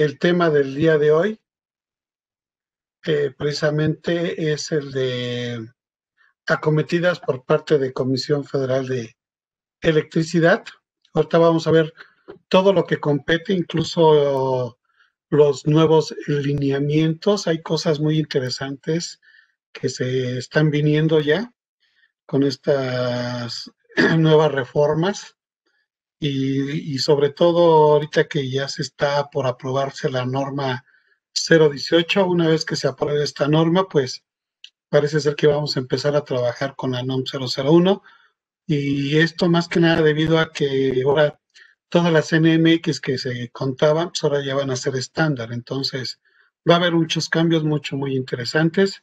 el tema del día de hoy precisamente es el de acometidas por parte de Comisión Federal de Electricidad. Ahorita vamos a ver todo lo que compete, incluso los nuevos lineamientos. Hay cosas muy interesantes que se están viniendo ya con estas nuevas reformas y sobre todo ahorita que ya se está por aprobarse la norma 018. Una vez que se apruebe esta norma, pues parece ser que vamos a empezar a trabajar con la NOM 001, y esto más que nada debido a que ahora todas las NMX que se contaban, pues ahora ya van a ser estándar. Entonces va a haber muchos cambios muy interesantes.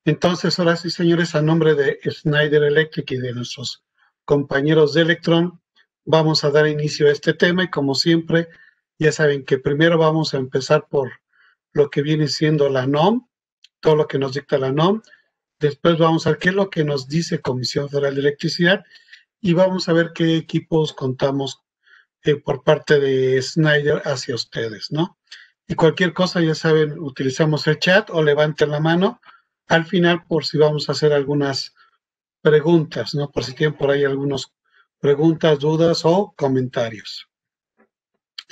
Entonces ahora sí, señores, a nombre de Schneider Electric y de nuestros compañeros de Electron, vamos a dar inicio a este tema, y como siempre, ya saben que primero vamos a empezar por lo que viene siendo la NOM, todo lo que nos dicta la NOM. Después vamos a ver qué es lo que nos dice Comisión Federal de Electricidad, y vamos a ver qué equipos contamos por parte de Schneider hacia ustedes, ¿no? Y cualquier cosa, ya saben, utilizamos el chat o levanten la mano al final por si vamos a hacer algunas preguntas, ¿no? Por si tienen por ahí algunas preguntas, dudas o comentarios.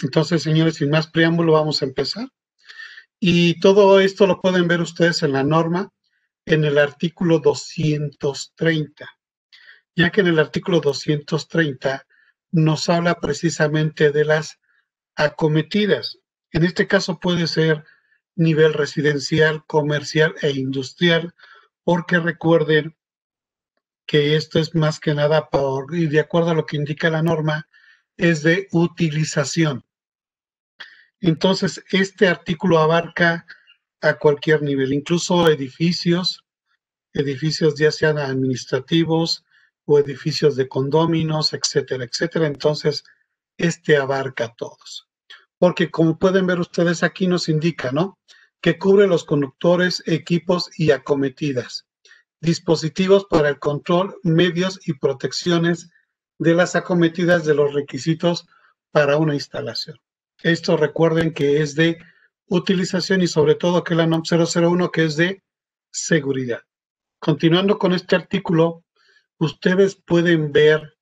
Entonces, señores, sin más preámbulo, vamos a empezar. Y todo esto lo pueden ver ustedes en la norma, en el artículo 230, ya que en el artículo 230 nos habla precisamente de las acometidas. En este caso puede ser nivel residencial, comercial e industrial, porque recuerden que esto es más que nada y de acuerdo a lo que indica la norma, es de utilización. Entonces, este artículo abarca a cualquier nivel, incluso edificios ya sean administrativos o edificios de condóminos, etcétera, etcétera. Entonces, este abarca a todos. Porque como pueden ver ustedes aquí nos indica, ¿no? Que cubre los conductores, equipos y acometidas, dispositivos para el control, medios y protecciones de las acometidas de los requisitos para una instalación. Esto recuerden que es de utilización, y sobre todo que la NOM 001, que es de seguridad. Continuando con este artículo, ustedes pueden ver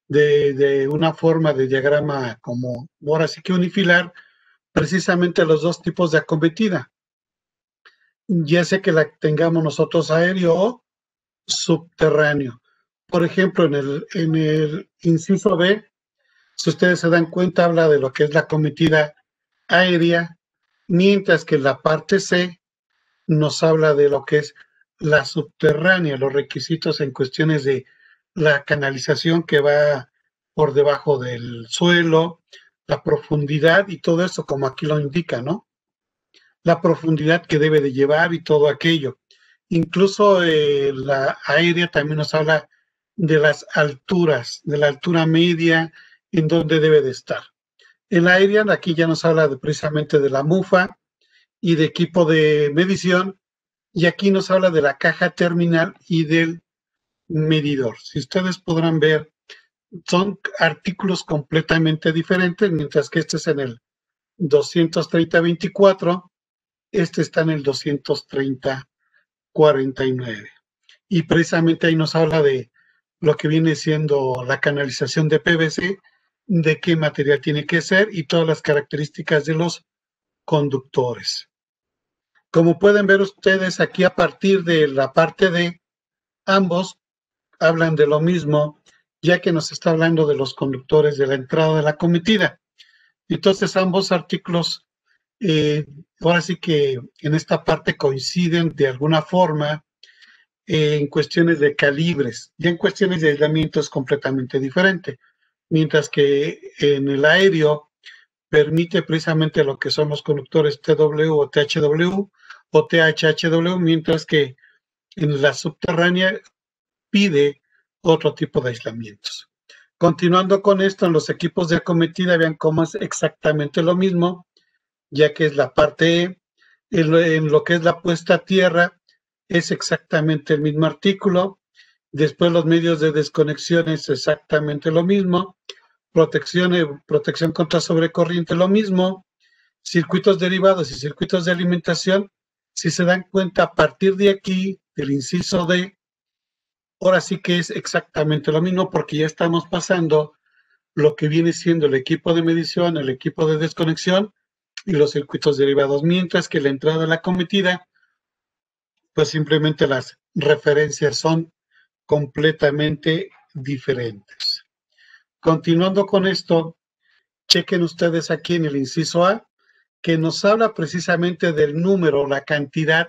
de una forma de diagrama, como ahora sí que unifilar, precisamente los dos tipos de acometida, ya sea que la tengamos nosotros aéreo o subterráneo. Por ejemplo, en el inciso B, si ustedes se dan cuenta, habla de lo que es la acometida aérea, mientras que la parte C nos habla de lo que es la subterránea, los requisitos en cuestiones de la canalización que va por debajo del suelo, la profundidad y todo eso, como aquí lo indica, ¿no? La profundidad que debe de llevar y todo aquello. Incluso la aérea también nos habla de las alturas, de la altura media en donde debe de estar. En la aérea aquí ya nos habla precisamente de la mufa y de equipo de medición, y aquí nos habla de la caja terminal y del medidor. Si ustedes podrán ver, son artículos completamente diferentes, mientras que este es en el 230-24, este está en el 230-49. Y precisamente ahí nos habla de lo que viene siendo la canalización de PVC, de qué material tiene que ser y todas las características de los conductores. Como pueden ver ustedes aquí, a partir de la parte de ambos hablan de lo mismo, ya que nos está hablando de los conductores de la entrada de la cometida. Entonces ambos artículos ahora sí que en esta parte coinciden de alguna forma en cuestiones de calibres, y en cuestiones de aislamiento es completamente diferente, mientras que en el aéreo permite precisamente lo que son los conductores TW o THW o THHW, mientras que en la subterránea pide otro tipo de aislamientos. Continuando con esto, en los equipos de acometida, vean cómo es exactamente lo mismo, ya que es la parte E. En lo que es la puesta a tierra, es exactamente el mismo artículo. Después los medios de desconexión es exactamente lo mismo. Protección contra sobrecorriente, lo mismo. circuitos derivados y circuitos de alimentación, si se dan cuenta, a partir de aquí, del inciso D, ahora sí que es exactamente lo mismo porque ya estamos pasando lo que viene siendo el equipo de medición, el equipo de desconexión y los circuitos derivados, mientras que la entrada de la cometida, pues simplemente las referencias son completamente diferentes. Continuando con esto, chequen ustedes aquí en el inciso A, que nos habla precisamente del número, la cantidad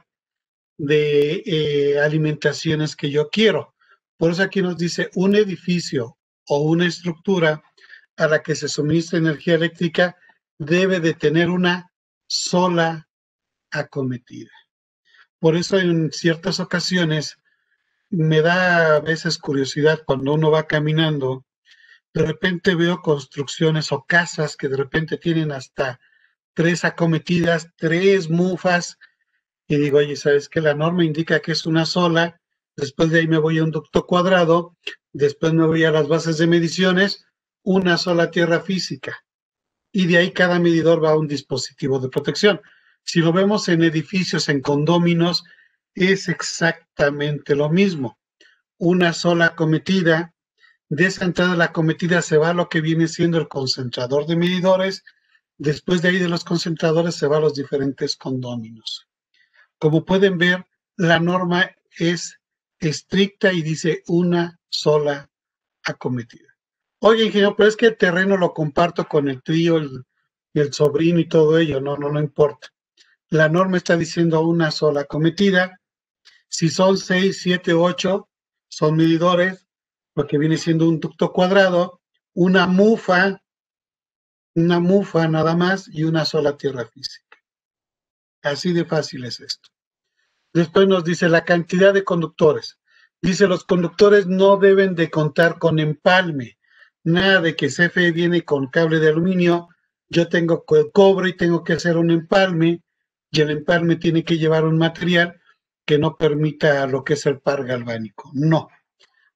de alimentaciones que yo quiero. Por eso aquí nos dice un edificio o una estructura a la que se suministra energía eléctrica debe de tener una sola acometida. Por eso en ciertas ocasiones me da a veces curiosidad cuando uno va caminando, de repente veo construcciones o casas que de repente tienen hasta 3 acometidas, 3 mufas, y digo, oye, ¿sabes qué? La norma indica que es una sola, después de ahí me voy a un ducto cuadrado, después me voy a las bases de mediciones, una sola tierra física, y de ahí cada medidor va a un dispositivo de protección. Si lo vemos en edificios, en condóminos, es exactamente lo mismo. Una sola acometida, de esa entrada de la acometida se va a lo que viene siendo el concentrador de medidores, después de ahí de los concentradores se va a los diferentes condóminos. Como pueden ver, la norma es estricta y dice una sola acometida. Oye, ingeniero, pero es que el terreno lo comparto con el tío, el sobrino y todo ello. No importa. La norma está diciendo una sola acometida. Si son 6, 7, 8, son medidores, lo que viene siendo un ducto cuadrado, una mufa nada más y una sola tierra física. Así de fácil es esto. Después nos dice la cantidad de conductores. Dice, los conductores no deben de contar con empalme. Nada de que CFE viene con cable de aluminio, yo tengo cobre y tengo que hacer un empalme, y el empalme tiene que llevar un material que no permita lo que es el par galvánico. No.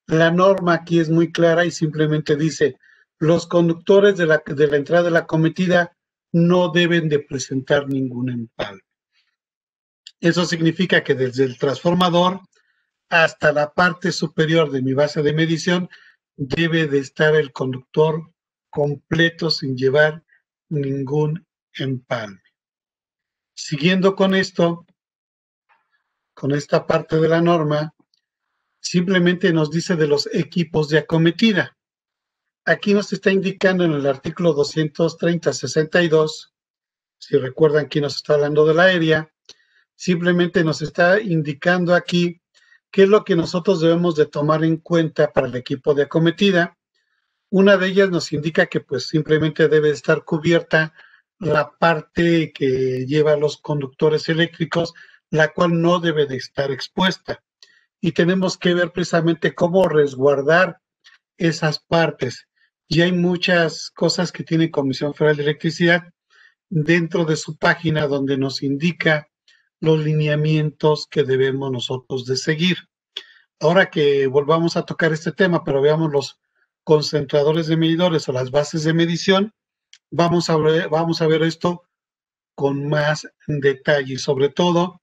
La norma aquí es muy clara y simplemente dice, los conductores de la entrada de la cometida no deben de presentar ningún empalme. Eso significa que desde el transformador hasta la parte superior de mi base de medición debe de estar el conductor completo sin llevar ningún empalme. Siguiendo con esto, con esta parte de la norma, simplemente nos dice de los equipos de acometida. Aquí nos está indicando en el artículo 230.62, si recuerdan que nos está hablando de la aérea, simplemente nos está indicando aquí qué es lo que nosotros debemos de tomar en cuenta para el equipo de acometida. Una de ellas nos indica que pues simplemente debe estar cubierta la parte que lleva los conductores eléctricos, la cual no debe de estar expuesta. Y tenemos que ver precisamente cómo resguardar esas partes. Y hay muchas cosas que tiene Comisión Federal de Electricidad dentro de su página donde nos indica los lineamientos que debemos nosotros de seguir. Ahora que volvamos a tocar este tema, pero veamos los concentradores de medidores o las bases de medición, vamos a ver esto con más detalle, sobre todo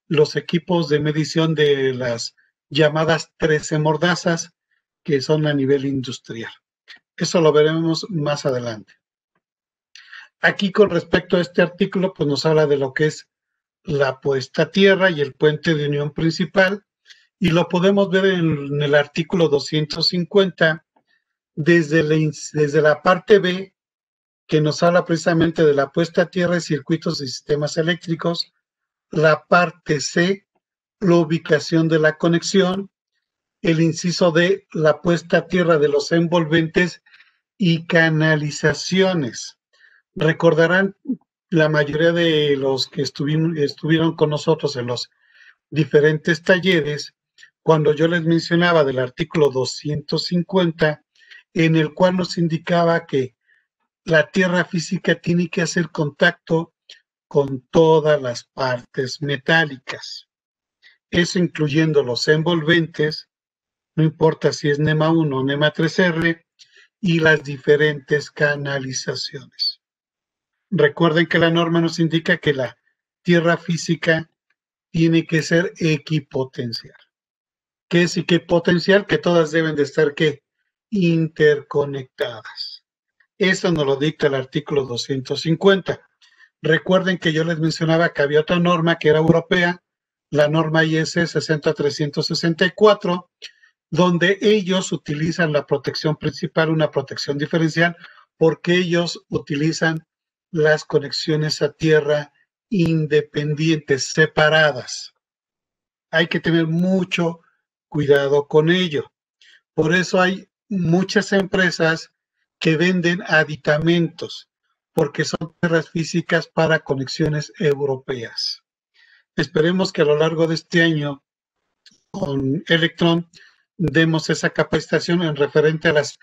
los equipos de medición de las llamadas 13 mordazas que son a nivel industrial. Eso lo veremos más adelante. Aquí con respecto a este artículo, pues nos habla de lo que es la puesta a tierra y el puente de unión principal, y lo podemos ver en el artículo 250 desde la parte B, que nos habla precisamente de la puesta a tierra de circuitos y sistemas eléctricos, la parte C, la ubicación de la conexión, el inciso D, la puesta a tierra de los envolventes y canalizaciones. Recordarán la mayoría de los que estuvieron con nosotros en los diferentes talleres, cuando yo les mencionaba del artículo 250, en el cual nos indicaba que la tierra física tiene que hacer contacto con todas las partes metálicas. Eso incluyendo los envolventes, no importa si es NEMA 1 o NEMA 3R, y las diferentes canalizaciones. Recuerden que la norma nos indica que la tierra física tiene que ser equipotencial. ¿Qué es equipotencial? Que todas deben de estar, ¿qué? Interconectadas. Eso nos lo dicta el artículo 250. Recuerden que yo les mencionaba que había otra norma que era europea, la norma IS 60364, donde ellos utilizan la protección principal, una protección diferencial, porque ellos utilizan las conexiones a tierra independientes, separadas. Hay que tener mucho cuidado con ello. Por eso hay muchas empresas que venden aditamentos, porque son tierras físicas para conexiones europeas. Esperemos que a lo largo de este año con Electron demos esa capacitación en referente a las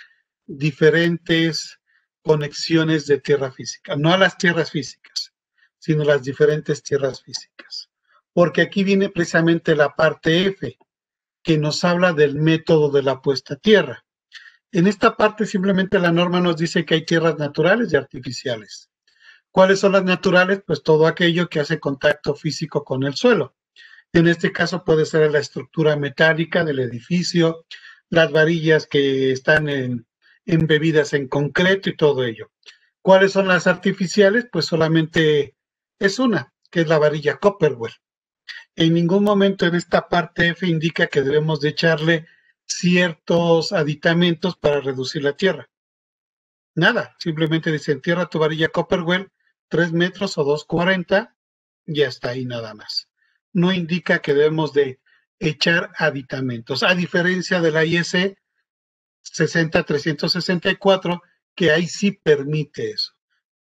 diferentes conexiones de tierra física, no a las tierras físicas, sino las diferentes tierras físicas. Porque aquí viene precisamente la parte F, que nos habla del método de la puesta a tierra. En esta parte simplemente la norma nos dice que hay tierras naturales y artificiales. ¿Cuáles son las naturales? Pues todo aquello que hace contacto físico con el suelo. En este caso puede ser la estructura metálica del edificio, las varillas que están embebidas en concreto y todo ello. ¿Cuáles son las artificiales? Pues solamente es una, que es la varilla Copperwell. En ningún momento en esta parte F indica que debemos de echarle ciertos aditamentos para reducir la tierra. Nada, simplemente dice entierra tu varilla Copperwell 3 metros o 2,40, ya está ahí nada más. No indica que debemos de echar aditamentos, a diferencia de la IS 60364, que ahí sí permite eso.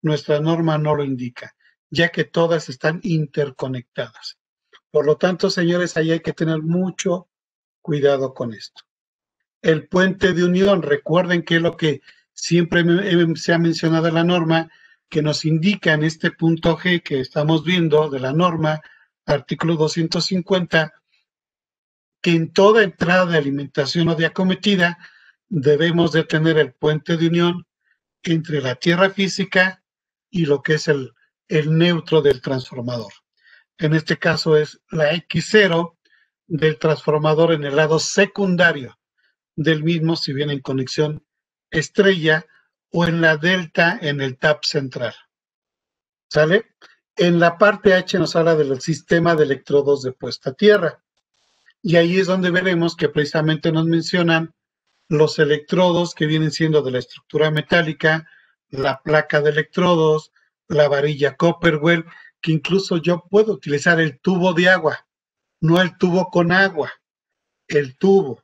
Nuestra norma no lo indica, ya que todas están interconectadas. Por lo tanto, señores, ahí hay que tener mucho cuidado con esto. El puente de unión, recuerden que es lo que siempre se ha mencionado en la norma, que nos indica en este punto G que estamos viendo de la norma, artículo 250, que en toda entrada de alimentación o de acometida debemos de tener el puente de unión entre la tierra física y lo que es el neutro del transformador. En este caso es la X0 del transformador en el lado secundario del mismo, si bien en conexión estrella, o en la delta en el tap central. ¿Sale? En la parte H nos habla del sistema de electrodos de puesta a tierra. Y ahí es donde veremos que precisamente nos mencionan los electrodos que vienen siendo de la estructura metálica, la placa de electrodos, la varilla Copperwell, que incluso yo puedo utilizar el tubo de agua, no el tubo con agua, el tubo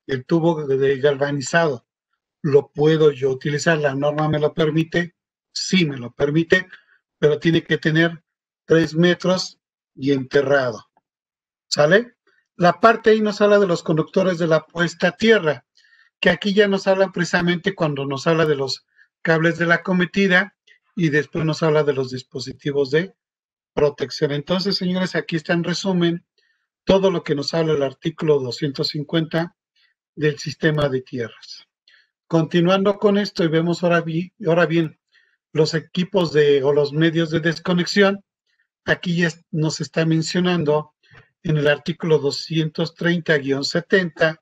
de galvanizado. Lo puedo yo utilizar, la norma me lo permite, sí me lo permite, pero tiene que tener 3 metros y enterrado. ¿Sale? La parte ahí nos habla de los conductores de la puesta a tierra, que aquí ya nos hablan precisamente cuando nos habla de los cables de la acometida y después nos habla de los dispositivos de protección. Entonces, señores, aquí está en resumen todo lo que nos habla el artículo 250 del sistema de tierras. Continuando con esto y vemos ahora bien los equipos o los medios de desconexión, aquí ya nos está mencionando en el artículo 230-70,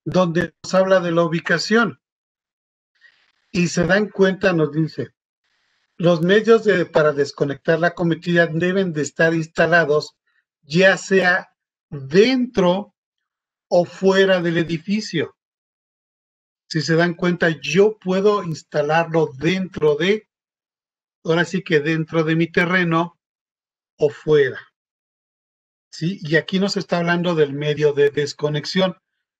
donde nos habla de la ubicación. Y se dan cuenta, nos dice, los medios para desconectar la acometida deben de estar instalados ya sea dentro o fuera del edificio. Si se dan cuenta, yo puedo instalarlo ahora sí que dentro de mi terreno o fuera. ¿Sí? Y aquí nos está hablando del medio de desconexión,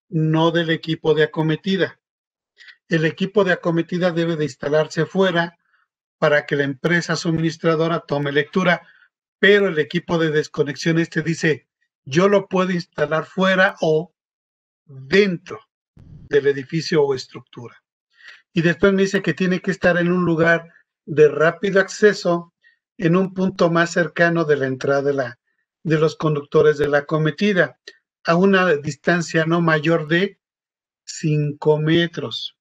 no del equipo de acometida. El equipo de acometida debe de instalarse fuera para que la empresa suministradora tome lectura, pero el equipo de desconexión dice, yo lo puedo instalar fuera o dentro del edificio o estructura. Y después me dice que tiene que estar en un lugar de rápido acceso, en un punto más cercano de la entrada de los conductores de la acometida, a una distancia no mayor de 5 metros.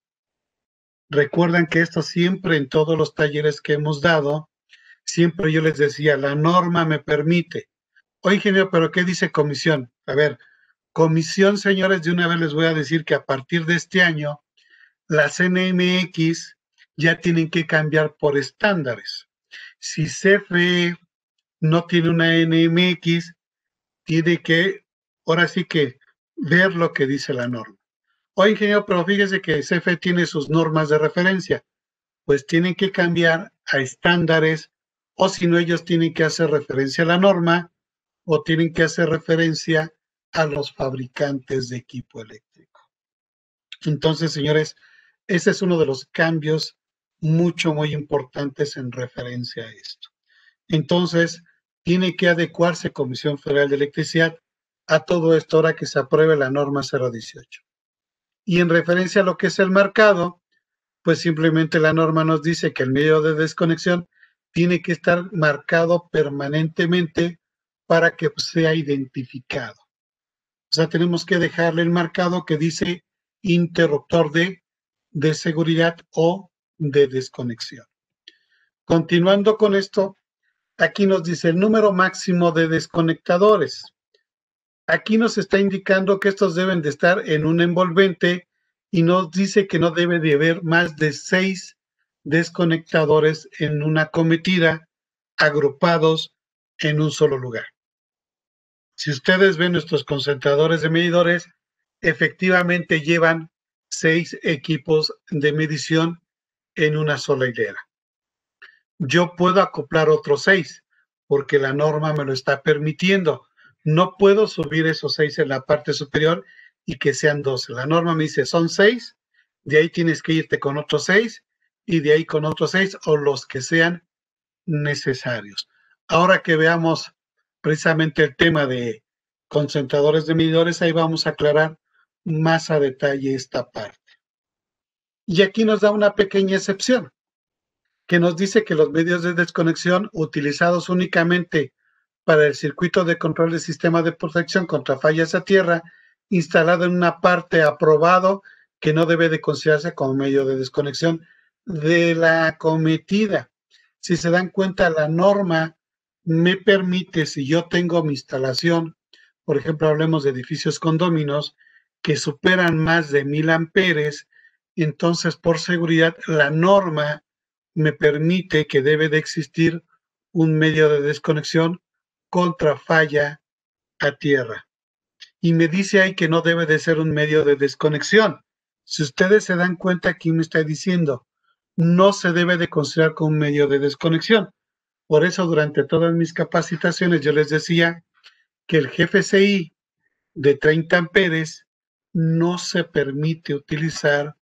Recuerdan que esto siempre en todos los talleres que hemos dado, siempre yo les decía, la norma me permite. Oye, ingeniero, ¿pero qué dice comisión? A ver, comisión, señores, de una vez les voy a decir que a partir de este año, las NMX ya tienen que cambiar por estándares. Si CFE no tiene una NMX, tiene que, ahora sí que, ver lo que dice la norma. Oye, ingeniero, pero fíjese que CFE tiene sus normas de referencia, pues tienen que cambiar a estándares, o si no, ellos tienen que hacer referencia a la norma o tienen que hacer referencia a los fabricantes de equipo eléctrico. Entonces, señores, ese es uno de los cambios muy importantes en referencia a esto. Entonces, tiene que adecuarse Comisión Federal de Electricidad a todo esto ahora que se apruebe la norma 018. Y en referencia a lo que es el marcado, pues simplemente la norma nos dice que el medio de desconexión tiene que estar marcado permanentemente para que sea identificado. O sea, tenemos que dejarle el marcado que dice interruptor de seguridad o de desconexión. Continuando con esto, aquí nos dice el número máximo de desconectadores. Aquí nos está indicando que estos deben de estar en un envolvente y nos dice que no debe de haber más de 6 desconectadores en una cometida agrupados en un solo lugar. Si ustedes ven nuestros concentradores de medidores, efectivamente llevan 6 equipos de medición en una sola hilera. Yo puedo acoplar otros 6 porque la norma me lo está permitiendo. No puedo subir esos 6 en la parte superior y que sean 12. La norma me dice son 6, de ahí tienes que irte con otros 6 y de ahí con otros 6 o los que sean necesarios. Ahora que veamos precisamente el tema de concentradores de medidores, ahí vamos a aclarar más a detalle esta parte. Y aquí nos da una pequeña excepción, que nos dice que los medios de desconexión utilizados únicamente para el circuito de control del sistema de protección contra fallas a tierra, instalado en una parte aprobado, que no debe de considerarse como medio de desconexión de la cometida. Si se dan cuenta, la norma me permite, si yo tengo mi instalación, por ejemplo, hablemos de edificios condóminos que superan más de 1000 amperes, entonces por seguridad la norma me permite que debe de existir un medio de desconexión contra falla a tierra. Y me dice ahí que no debe de ser un medio de desconexión. Si ustedes se dan cuenta, aquí me está diciendo, no se debe de considerar como un medio de desconexión. Por eso durante todas mis capacitaciones yo les decía que el GFCI de 30 amperes no se permite utilizar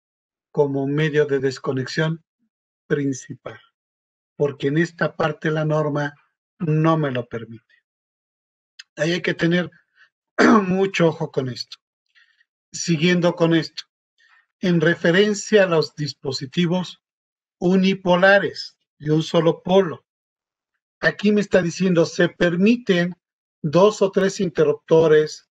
como medio de desconexión principal, porque en esta parte la norma no me lo permite. Ahí hay que tener mucho ojo con esto. Siguiendo con esto, en referencia a los dispositivos unipolares de un solo polo, aquí me está diciendo, se permiten 2 o 3 interruptores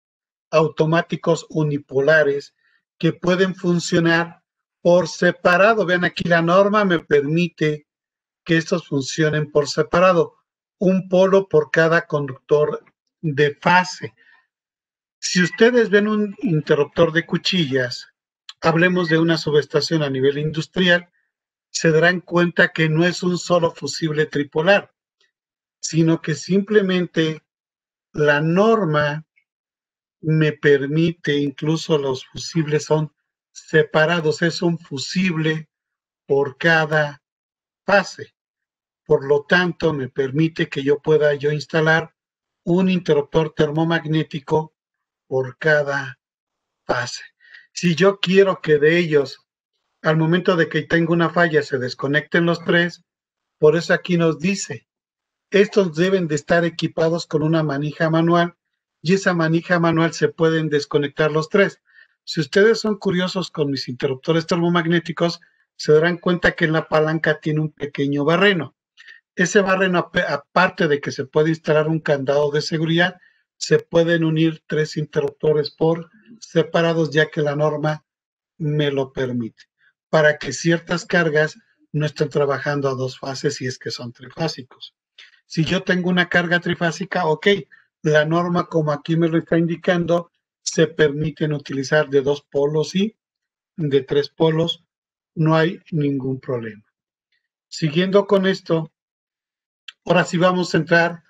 automáticos unipolares que pueden funcionar por separado. Vean aquí la norma me permite que estos funcionen por separado, un polo por cada conductor de fase. Si ustedes ven un interruptor de cuchillas, hablemos de una subestación a nivel industrial, se darán cuenta que no es un solo fusible tripolar, sino que simplemente la norma me permite, incluso los fusibles son separados, es un fusible por cada fase. Por lo tanto, me permite que yo pueda instalar un interruptor termomagnético por cada fase. Si yo quiero que de ellos, al momento de que tenga una falla, se desconecten los 3, por eso aquí nos dice, estos deben de estar equipados con una manija manual y esa manija manual se pueden desconectar los 3. Si ustedes son curiosos con mis interruptores termomagnéticos, se darán cuenta que en la palanca tiene un pequeño barreno. Ese barreno, aparte de que se puede instalar un candado de seguridad, se pueden unir 3 interruptores por separados, ya que la norma me lo permite, para que ciertas cargas no estén trabajando a 2 fases si es que son trifásicos. Si yo tengo una carga trifásica, ok, la norma como aquí me lo está indicando, se permiten utilizar de 2 polos y de 3 polos, no hay ningún problema. Siguiendo con esto, ahora sí vamos a entrar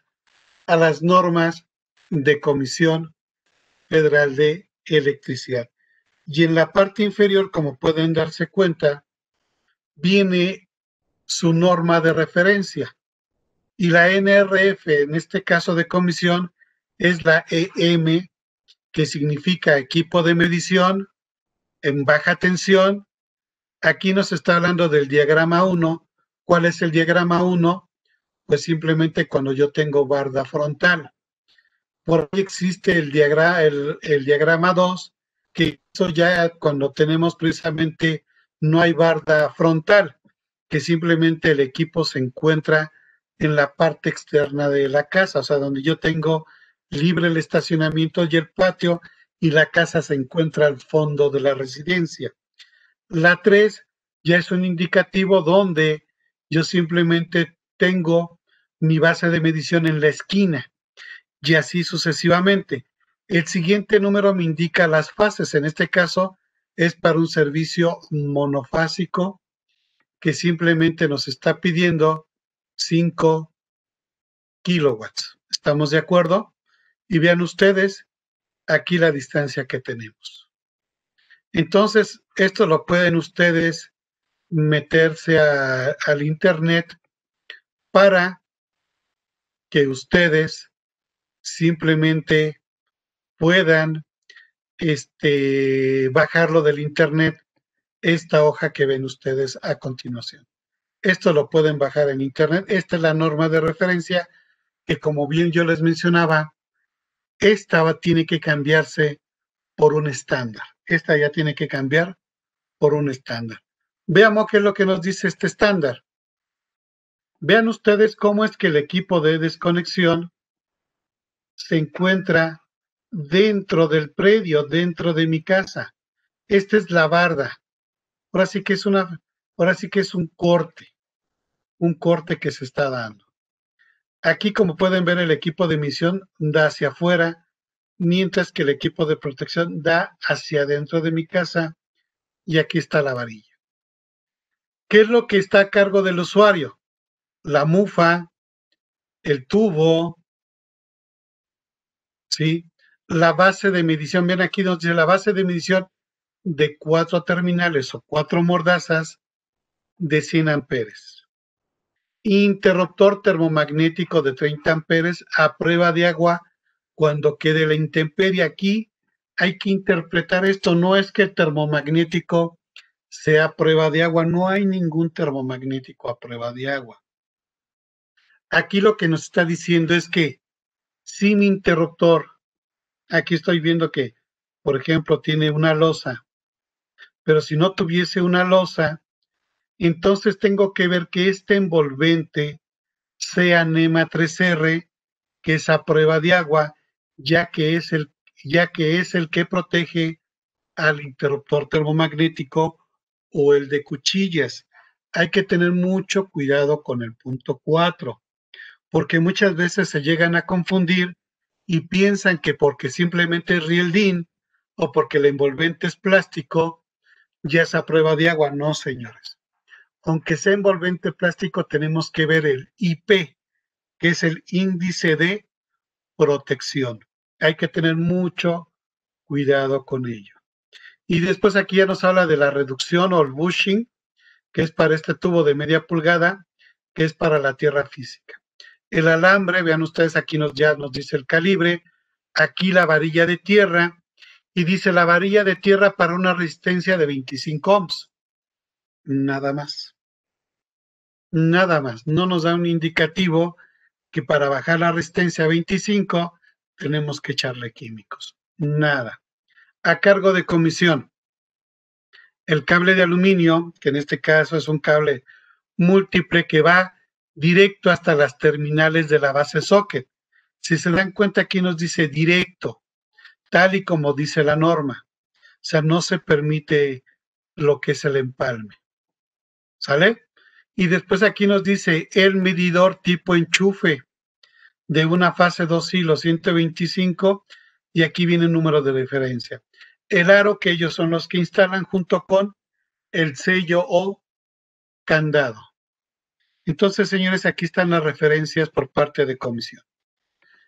a las normas de Comisión Federal de Electricidad. Y en la parte inferior, como pueden darse cuenta, viene su norma de referencia. Y la NRF, en este caso de comisión, es la EM, que significa equipo de medición en baja tensión. Aquí nos está hablando del diagrama 1. ¿Cuál es el diagrama 1? Pues simplemente cuando yo tengo barda frontal. Por ahí existe el diagrama 2, que eso ya cuando tenemos precisamente no hay barda frontal, que simplemente el equipo se encuentra en la parte externa de la casa, o sea, donde yo tengo libre el estacionamiento y el patio, y la casa se encuentra al fondo de la residencia. La 3 ya es un indicativo donde yo simplemente tengo mi base de medición en la esquina y así sucesivamente. El siguiente número me indica las fases. En este caso es para un servicio monofásico que simplemente nos está pidiendo 5 kilowatts. ¿Estamos de acuerdo? Y vean ustedes aquí la distancia que tenemos. Entonces, esto lo pueden ustedes meterse al internet para que ustedes simplemente puedan bajarlo del internet, esta hoja que ven ustedes a continuación. Esto lo pueden bajar en internet. Esta es la norma de referencia que, como bien yo les mencionaba, esta tiene que cambiarse por un estándar. Esta ya tiene que cambiar por un estándar. Veamos qué es lo que nos dice este estándar. Vean ustedes cómo es que el equipo de desconexión se encuentra dentro del predio, dentro de mi casa. Esta es la barda. Ahora sí que es un corte que se está dando. Aquí, como pueden ver, el equipo de emisión da hacia afuera, mientras que el equipo de protección da hacia adentro de mi casa, y aquí está la varilla. ¿Qué es lo que está a cargo del usuario? La mufa, el tubo, ¿sí? La base de medición, ven aquí nos dice la base de medición de 4 terminales o 4 mordazas de 100 amperes. Interruptor termomagnético de 30 amperes a prueba de agua cuando quede la intemperie. Aquí hay que interpretar esto, no es que el termomagnético sea a prueba de agua, no hay ningún termomagnético a prueba de agua. Aquí lo que nos está diciendo es que sin interruptor, aquí estoy viendo que, por ejemplo, tiene una losa, pero si no tuviese una losa, entonces tengo que ver que este envolvente sea NEMA 3R, que es a prueba de agua, ya que es el que protege al interruptor termomagnético o el de cuchillas. Hay que tener mucho cuidado con el punto 4, porque muchas veces se llegan a confundir y piensan que porque simplemente es rieldín o porque el envolvente es plástico, ya es a prueba de agua. No, señores. Aunque sea envolvente plástico, tenemos que ver el IP, que es el índice de protección. Hay que tener mucho cuidado con ello. Y después aquí ya nos habla de la reducción o el bushing, que es para este tubo de media pulgada, que es para la tierra física. El alambre, vean ustedes, aquí ya nos dice el calibre, aquí la varilla de tierra, y dice la varilla de tierra para una resistencia de 25 ohms. Nada más. Nada más. No nos da un indicativo que para bajar la resistencia a 25 tenemos que echarle químicos. Nada. A cargo de comisión, el cable de aluminio, que en este caso es un cable múltiple que va directo hasta las terminales de la base socket. Si se dan cuenta, aquí nos dice directo, tal y como dice la norma. O sea, no se permite lo que es el empalme. ¿Sale? Y después aquí nos dice el medidor tipo enchufe. de una fase 2 hilos 125 y aquí viene el número de referencia. El aro que ellos son los que instalan junto con el sello o candado. Entonces, señores, aquí están las referencias por parte de comisión.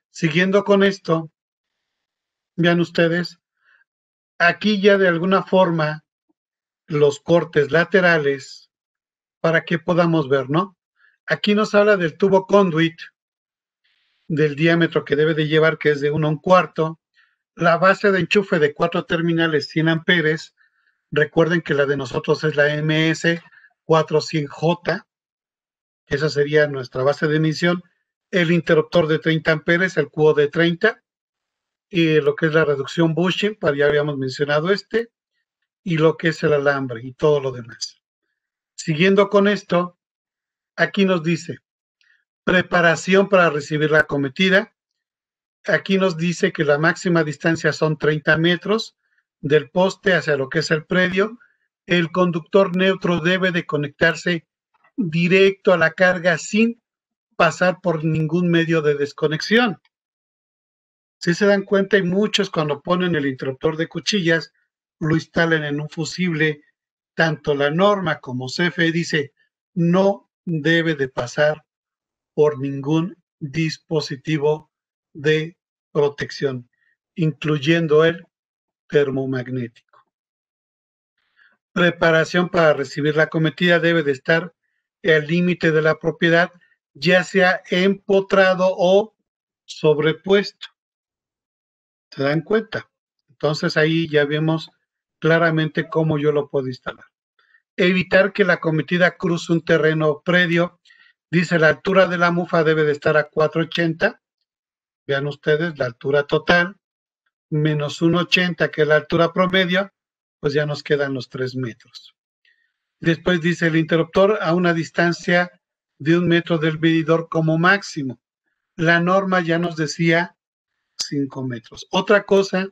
Siguiendo con esto, vean ustedes, aquí ya de alguna forma los cortes laterales para que podamos ver, ¿no? Aquí nos habla del tubo conduit, del diámetro que debe de llevar, que es de 1/4, la base de enchufe de 4 terminales 100 amperes, recuerden que la de nosotros es la MS400J, esa sería nuestra base de emisión, el interruptor de 30 amperes, el cubo de 30, y lo que es la reducción bushing, ya habíamos mencionado y lo que es el alambre y todo lo demás. Siguiendo con esto, aquí nos dice, preparación para recibir la acometida. Aquí nos dice que la máxima distancia son 30 metros del poste hacia lo que es el predio. El conductor neutro debe de conectarse directo a la carga sin pasar por ningún medio de desconexión. Si se dan cuenta, hay muchos cuando ponen el interruptor de cuchillas, lo instalan en un fusible. Tanto la norma como CFE dice, no debe de pasar por ningún dispositivo de protección, incluyendo el termomagnético. Preparación para recibir la acometida debe de estar al límite de la propiedad, ya sea empotrado o sobrepuesto. ¿Se dan cuenta? Entonces ahí ya vemos claramente cómo yo lo puedo instalar. Evitar que la acometida cruce un terreno predio. Dice la altura de la mufa debe de estar a 480. Vean ustedes la altura total, menos 1,80 que es la altura promedio, pues ya nos quedan los 3 metros. Después dice el interruptor a una distancia de 1 metro del medidor como máximo. La norma ya nos decía 5 metros. Otra cosa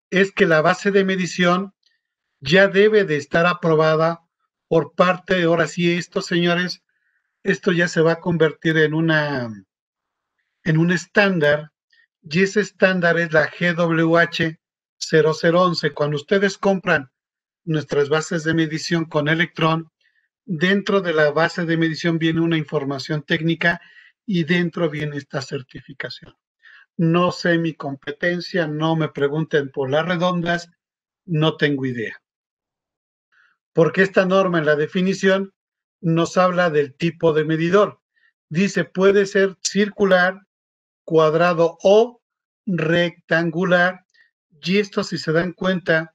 es que la base de medición ya debe de estar aprobada por parte, ahora sí, esto, señores, esto ya se va a convertir en un estándar, y ese estándar es la GWH 0011. Cuando ustedes compran nuestras bases de medición con Electron, dentro de la base de medición viene una información técnica y dentro viene esta certificación. No sé mi competencia, no me pregunten por las redondas, no tengo idea. Porque esta norma en la definición nos habla del tipo de medidor. Dice, puede ser circular, cuadrado o rectangular. Y esto, si se dan cuenta,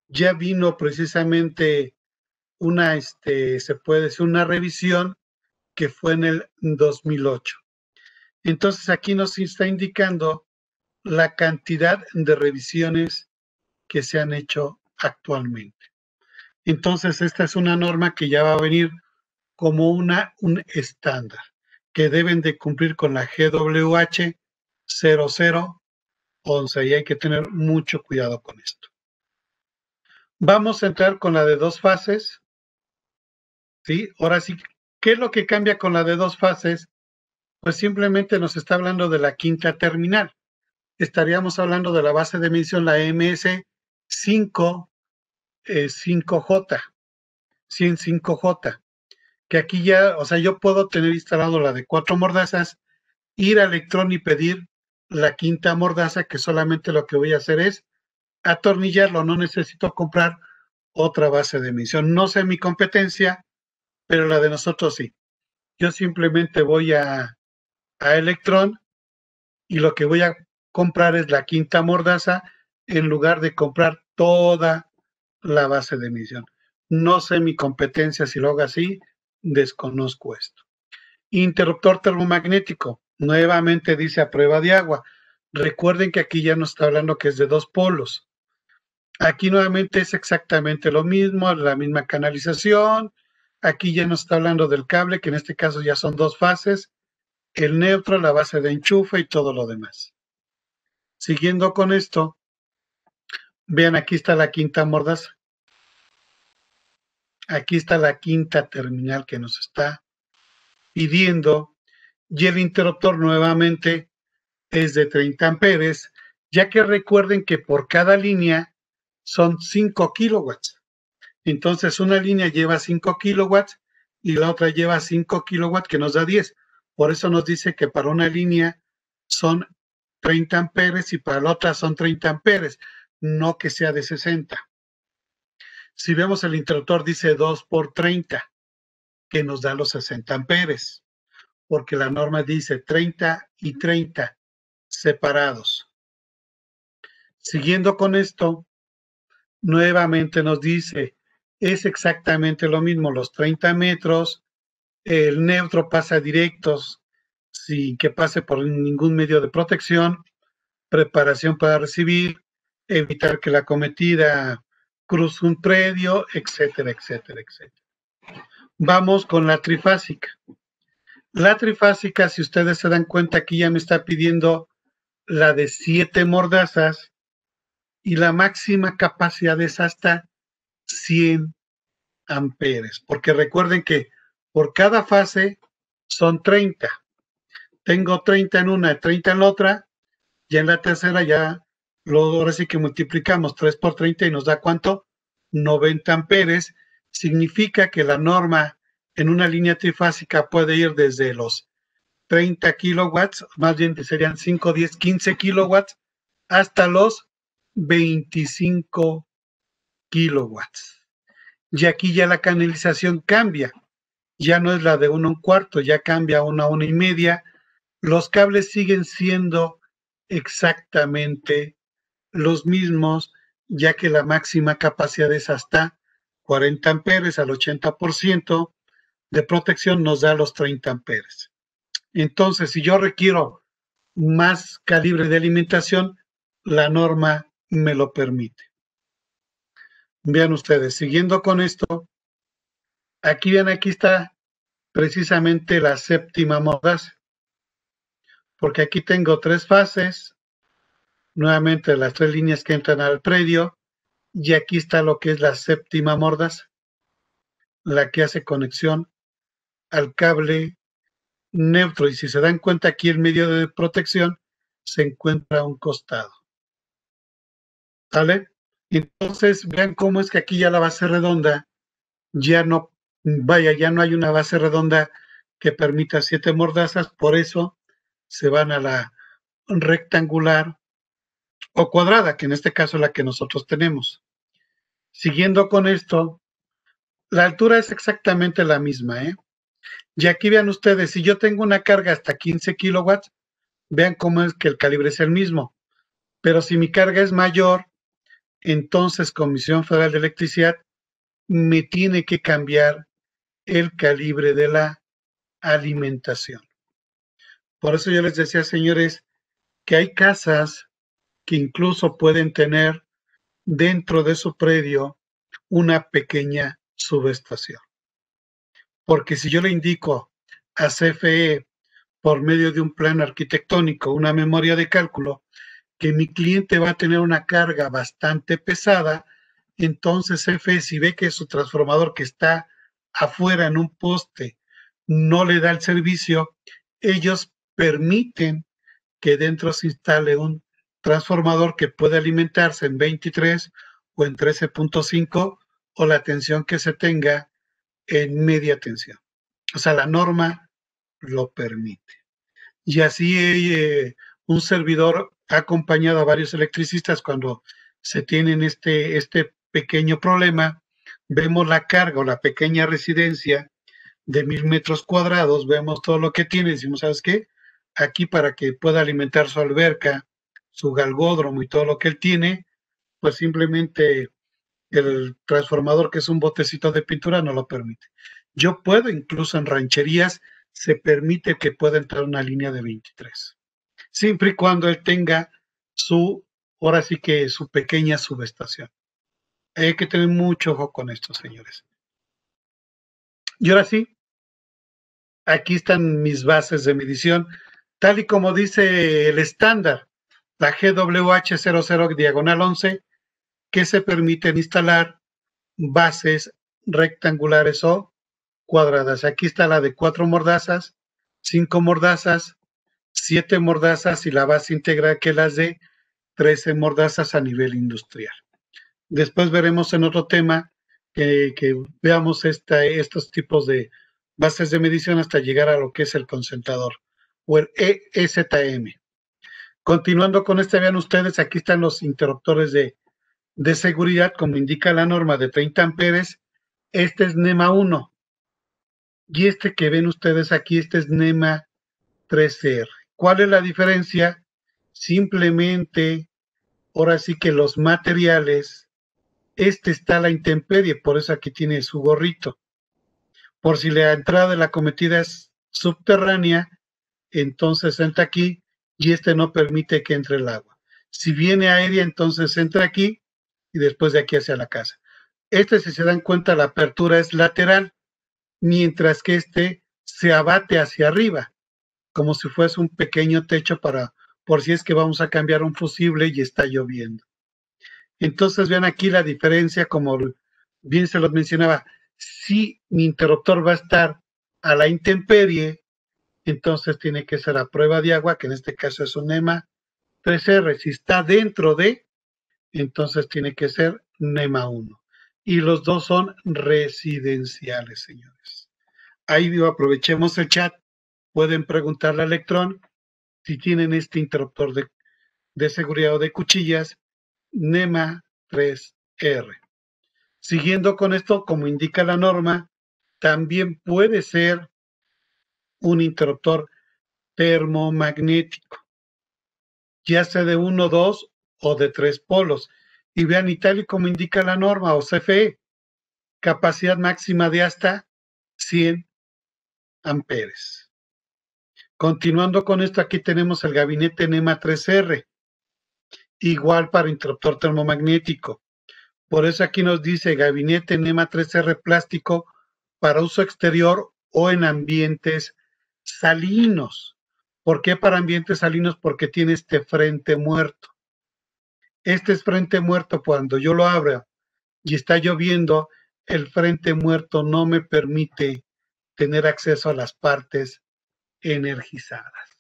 ya vino precisamente se puede decir una revisión que fue en el 2008. Entonces aquí nos está indicando la cantidad de revisiones que se han hecho actualmente. Entonces esta es una norma que ya va a venir como un estándar que deben de cumplir con la GWH 0011 y hay que tener mucho cuidado con esto. Vamos a entrar con la de 2 fases. ¿Sí? Ahora sí, ¿qué es lo que cambia con la de 2 fases? Pues simplemente nos está hablando de la quinta terminal. Estaríamos hablando de la base de medición, la MS5, 5J, 105J, que aquí ya, o sea, yo puedo tener instalado la de 4 mordazas, ir a Electron y pedir la quinta mordaza, que solamente lo que voy a hacer es atornillarlo, no necesito comprar otra base de emisión. No sé mi competencia, pero la de nosotros sí. Yo simplemente voy a Electron y lo que voy a comprar es la quinta mordaza en lugar de comprar toda la base de emisión. No sé mi competencia si lo hago así, desconozco esto. Interruptor termomagnético, nuevamente dice a prueba de agua. Recuerden que aquí ya nos está hablando que es de 2 polos. Aquí nuevamente es exactamente lo mismo, la misma canalización. Aquí ya nos está hablando del cable, que en este caso ya son 2 fases, el neutro, la base de enchufe y todo lo demás. Siguiendo con esto, vean, aquí está la quinta mordaza. Aquí está la quinta terminal que nos está pidiendo y el interruptor nuevamente es de 30 amperes, ya que recuerden que por cada línea son 5 kilowatts. Entonces una línea lleva 5 kilowatts y la otra lleva 5 kilowatts, que nos da 10. Por eso nos dice que para una línea son 30 amperes y para la otra son 30 amperes, no que sea de 60. Si vemos el interruptor dice 2 por 30, que nos da los 60 amperes, porque la norma dice 30 y 30 separados. Siguiendo con esto, nuevamente nos dice, es exactamente lo mismo, los 30 metros, el neutro pasa directos sin que pase por ningún medio de protección, preparación para recibir, evitar que la acometida cruce un predio, etcétera, etcétera, etcétera. Vamos con la trifásica. La trifásica, si ustedes se dan cuenta, aquí ya me está pidiendo la de 7 mordazas y la máxima capacidad es hasta 100 amperes, porque recuerden que por cada fase son 30. Tengo 30 en una, 30 en la otra, ya en la tercera ya, ahora sí que multiplicamos 3 por 30 y nos da ¿cuánto? 90 amperes. Significa que la norma en una línea trifásica puede ir desde los 30 kilowatts, más bien serían 5, 10, 15 kilowatts, hasta los 25 kilowatts. Y aquí ya la canalización cambia, ya no es la de 1/4, ya cambia a 1/1.5. Los cables siguen siendo exactamente los mismos, ya que la máxima capacidad es hasta 40 amperes al 80% de protección nos da los 30 amperes. Entonces, si yo requiero más calibre de alimentación, la norma me lo permite. Vean ustedes, siguiendo con esto, aquí ven, aquí está precisamente la séptima mordaza, porque aquí tengo 3 fases, nuevamente las 3 líneas que entran al predio, y aquí está lo que es la séptima mordaza, la que hace conexión al cable neutro, y si se dan cuenta aquí el medio de protección se encuentra a un costado. ¿Vale? Entonces vean cómo es que aquí ya la base redonda ya no, ya no hay una base redonda que permita 7 mordazas, por eso se van a la rectangular o cuadrada, que en este caso es la que nosotros tenemos. Siguiendo con esto, la altura es exactamente la misma, ¿eh? Y aquí vean ustedes, si yo tengo una carga hasta 15 kilowatts, vean cómo es que el calibre es el mismo. Pero si mi carga es mayor, entonces Comisión Federal de Electricidad me tiene que cambiar el calibre de la alimentación. Por eso yo les decía, señores, que hay casas que incluso pueden tener dentro de su predio una pequeña subestación. Porque si yo le indico a CFE por medio de un plan arquitectónico, una memoria de cálculo, que mi cliente va a tener una carga bastante pesada, entonces CFE, si ve que su transformador que está afuera en un poste no le da el servicio, ellos permiten que dentro se instale un transformador que puede alimentarse en 23 o en 13.5 o la tensión que se tenga en media tensión. O sea, la norma lo permite. Y así un servidor ha acompañado a varios electricistas cuando se tienen este pequeño problema. Vemos la carga o la pequeña residencia de 1000 metros cuadrados, vemos todo lo que tiene, decimos, ¿sabes qué? Aquí para que pueda alimentar su alberca, su galgódromo y todo lo que él tiene, pues simplemente el transformador, que es un botecito de pintura, no lo permite. Yo puedo, incluso en rancherías, se permite que pueda entrar una línea de 23, siempre y cuando él tenga ahora sí que su pequeña subestación. Hay que tener mucho ojo con esto, señores. Y ahora sí, aquí están mis bases de medición, tal y como dice el estándar, la GWH00-11, que se permiten instalar bases rectangulares o cuadradas. Aquí está la de 4 mordazas, 5 mordazas, 7 mordazas y la base integral que las de 13 mordazas a nivel industrial. Después veremos en otro tema que veamos estos tipos de bases de medición hasta llegar a lo que es el concentrador o el ESTM. Continuando con vean ustedes, aquí están los interruptores de seguridad, como indica la norma de 30 amperes. Este es NEMA 1 y este que ven ustedes aquí, este es NEMA 3R. ¿Cuál es la diferencia? Simplemente, ahora sí que los materiales, este está a la intemperie, por eso aquí tiene su gorrito. Por si la entrada de la cometida es subterránea, entonces entra aquí y este no permite que entre el agua. Si viene aérea, entonces entra aquí y después de aquí hacia la casa. Si se dan cuenta, la apertura es lateral, mientras que este se abate hacia arriba, como si fuese un pequeño techo por si es que vamos a cambiar un fusible y está lloviendo. Entonces vean aquí la diferencia, como bien se los mencionaba, si mi interruptor va a estar a la intemperie, entonces tiene que ser a prueba de agua, que en este caso es un NEMA 3R. Si está dentro de, entonces tiene que ser NEMA 1. Y los dos son residenciales, señores. Ahí digo, aprovechemos el chat. Pueden preguntarle a Electron si tienen este interruptor de seguridad o de cuchillas, NEMA 3R. Siguiendo con esto, como indica la norma, también puede ser un interruptor termomagnético, ya sea de 1, 2 o de 3 polos. Y vean, y tal y como indica la norma o CFE, capacidad máxima de hasta 100 amperes. Continuando con esto, aquí tenemos el gabinete NEMA 3R, igual para interruptor termomagnético. Por eso aquí nos dice gabinete NEMA 3R plástico para uso exterior o en ambientes salinos. ¿Por qué para ambientes salinos? Porque tiene este frente muerto. Este es frente muerto. Cuando yo lo abro y está lloviendo, el frente muerto no me permite tener acceso a las partes energizadas.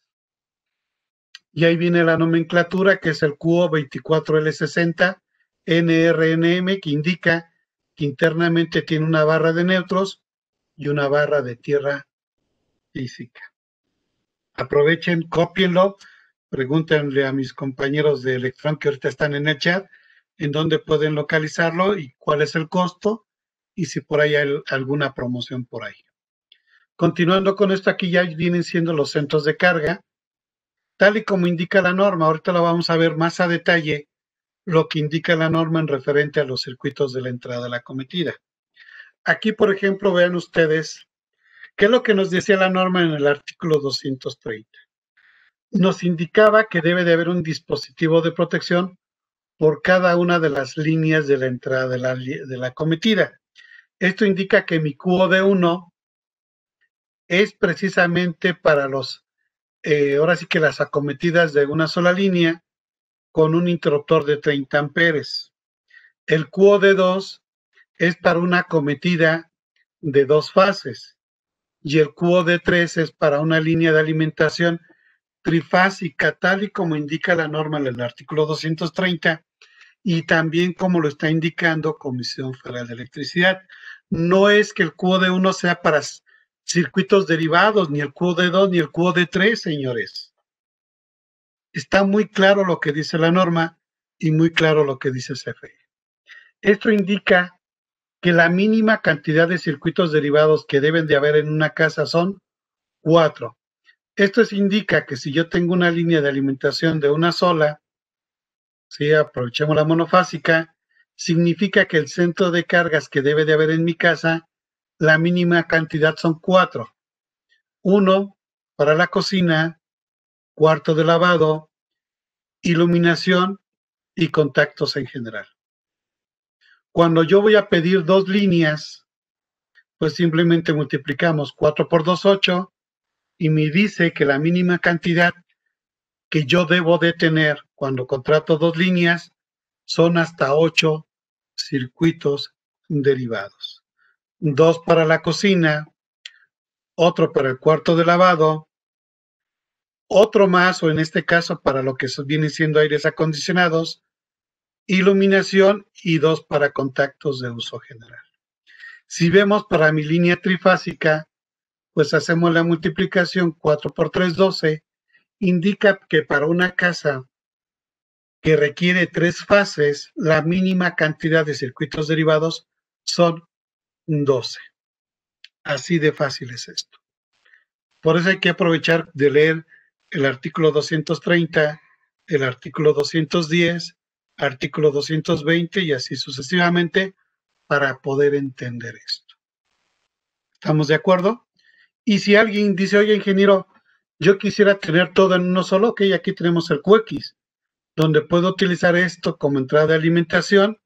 Y ahí viene la nomenclatura, que es el QO24L60 NRNM, que indica que internamente tiene una barra de neutros y una barra de tierra física. Aprovechen, cópienlo, pregúntenle a mis compañeros de Electron que ahorita están en el chat en dónde pueden localizarlo y cuál es el costo y si por ahí hay alguna promoción por ahí. Continuando con esto, aquí ya vienen siendo los centros de carga, tal y como indica la norma. Ahorita lo vamos a ver más a detalle, lo que indica la norma en referente a los circuitos de la entrada a la cometida. Aquí, por ejemplo, vean ustedes, ¿qué es lo que nos decía la norma en el artículo 230? Nos indicaba que debe de haber un dispositivo de protección por cada una de las líneas de la entrada de la cometida. Esto indica que mi QOD1 es precisamente para ahora sí que las acometidas de una sola línea con un interruptor de 30 amperes. El QOD2 es para una acometida de 2 fases y el QOD3 es para una línea de alimentación trifásica, tal y como indica la norma en el artículo 230 y también como lo está indicando Comisión Federal de Electricidad. No es que el QOD1 sea para circuitos derivados, ni el QOD2 ni el QOD3, señores. Está muy claro lo que dice la norma y muy claro lo que dice CFE. Esto indica que la mínima cantidad de circuitos derivados que deben de haber en una casa son 4. Esto indica que si yo tengo una línea de alimentación de una sola, ¿sí? Aprovechemos la monofásica, significa que el centro de cargas que debe de haber en mi casa, la mínima cantidad son 4. 1 para la cocina, cuarto de lavado, iluminación y contactos en general. Cuando yo voy a pedir 2 líneas, pues simplemente multiplicamos 4 por 2, 8, y me dice que la mínima cantidad que yo debo de tener cuando contrato 2 líneas son hasta 8 circuitos derivados. 2 para la cocina, otro para el cuarto de lavado, otro más, o en este caso para lo que viene siendo aires acondicionados, iluminación y 2 para contactos de uso general. Si vemos para mi línea trifásica, pues hacemos la multiplicación 4 por 3, 12, indica que para una casa que requiere 3 fases, la mínima cantidad de circuitos derivados son 12. Así de fácil es esto. Por eso hay que aprovechar de leer el artículo 230, el artículo 210, artículo 220 y así sucesivamente para poder entender esto. ¿Estamos de acuerdo? Y si alguien dice, oye, ingeniero, yo quisiera tener todo en uno solo, ok, aquí tenemos el QX, donde puedo utilizar esto como entrada de alimentación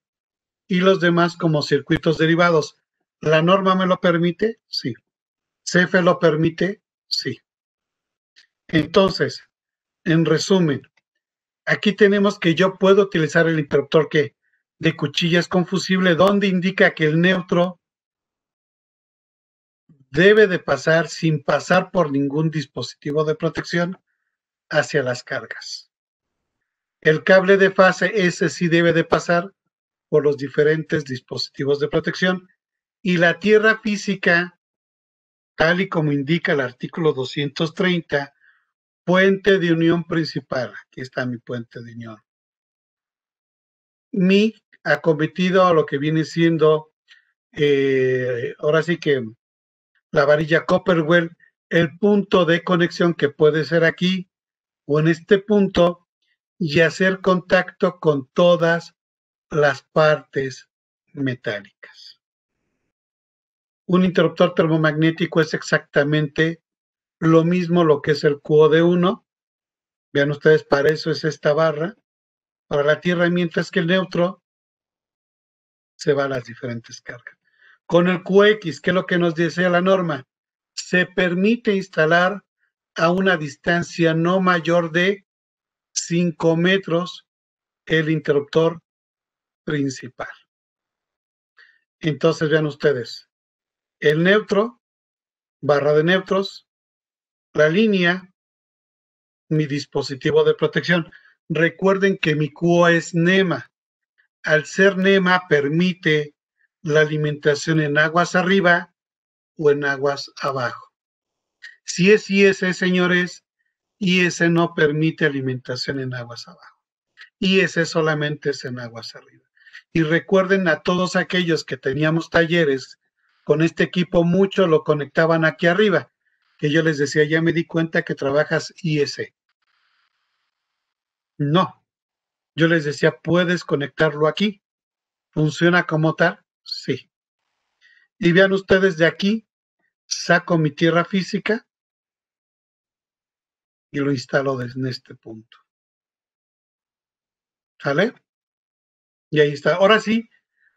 y los demás como circuitos derivados. ¿La norma me lo permite? Sí. ¿CFE lo permite? Sí. Entonces, en resumen, aquí tenemos que yo puedo utilizar el interruptor que de cuchillas con fusible, donde indica que el neutro debe de pasar sin pasar por ningún dispositivo de protección hacia las cargas. El cable de fase, ese sí debe de pasar por los diferentes dispositivos de protección, y la tierra física, tal y como indica el artículo 230, puente de unión principal. Aquí está mi puente de unión. Mi acometido a lo que viene siendo, ahora sí que la varilla Copperwell, el punto de conexión que puede ser aquí o en este punto, y hacer contacto con todas las partes metálicas. Un interruptor termomagnético es exactamente lo mismo lo que es el QOD1. Vean ustedes, para eso es esta barra, para la Tierra, mientras que el neutro se va a las diferentes cargas. Con el QX, que es lo que nos dice la norma, se permite instalar a una distancia no mayor de 5 metros el interruptor principal. Entonces vean ustedes, el neutro, barra de neutros, la línea, mi dispositivo de protección. Recuerden que mi QO es NEMA. Al ser NEMA permite la alimentación en aguas arriba o en aguas abajo. Si es IS, señores, IS no permite alimentación en aguas abajo. IS solamente es en aguas arriba. Y recuerden a todos aquellos que teníamos talleres con este equipo, mucho lo conectaban aquí arriba, que yo les decía, ya me di cuenta que trabajas IS. No, yo les decía, puedes conectarlo aquí. ¿Funciona como tal? Sí. Y vean ustedes, de aquí saco mi tierra física y lo instalo desde este punto. ¿Sale? Y ahí está. Ahora sí,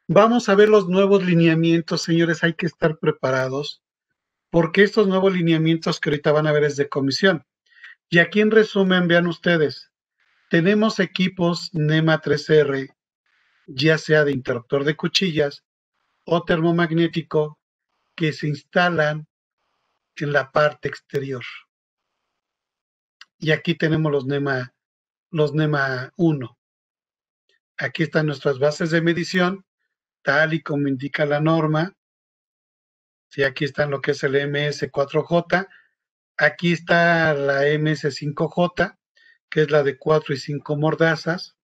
vamos a ver los nuevos lineamientos, señores. Hay que estar preparados porque estos nuevos lineamientos que ahorita van a ver es de comisión. Y aquí en resumen, vean ustedes, tenemos equipos NEMA 3R, ya sea de interruptor de cuchillas o termomagnético, que se instalan en la parte exterior. Y aquí tenemos los NEMA 1. Aquí están nuestras bases de medición, tal y como indica la norma. Sí, aquí están lo que es el MS4J. Aquí está la MS5J, que es la de 4 y 5 mordazas.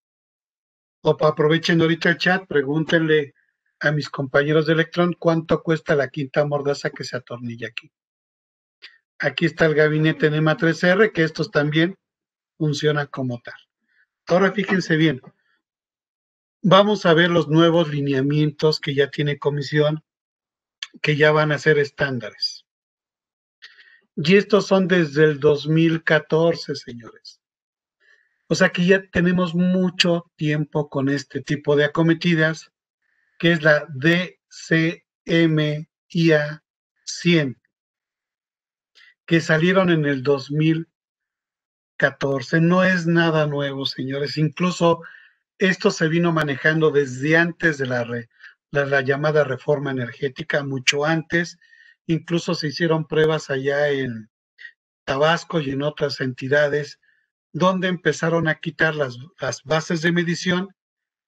O aprovechen ahorita el chat, pregúntenle a mis compañeros de Electron cuánto cuesta la quinta mordaza que se atornilla aquí. Aquí está el gabinete NEMA 3R, que estos también funcionan como tal. Ahora fíjense bien, vamos a ver los nuevos lineamientos que ya tiene comisión, que ya van a ser estándares. Y estos son desde el 2014, señores. O sea que ya tenemos mucho tiempo con este tipo de acometidas, que es la DCMIA 100, que salieron en el 2014. No es nada nuevo, señores. Incluso esto se vino manejando desde antes de la llamada reforma energética, mucho antes. Incluso se hicieron pruebas allá Tabasco y en otras entidades, donde empezaron a quitar las bases de medición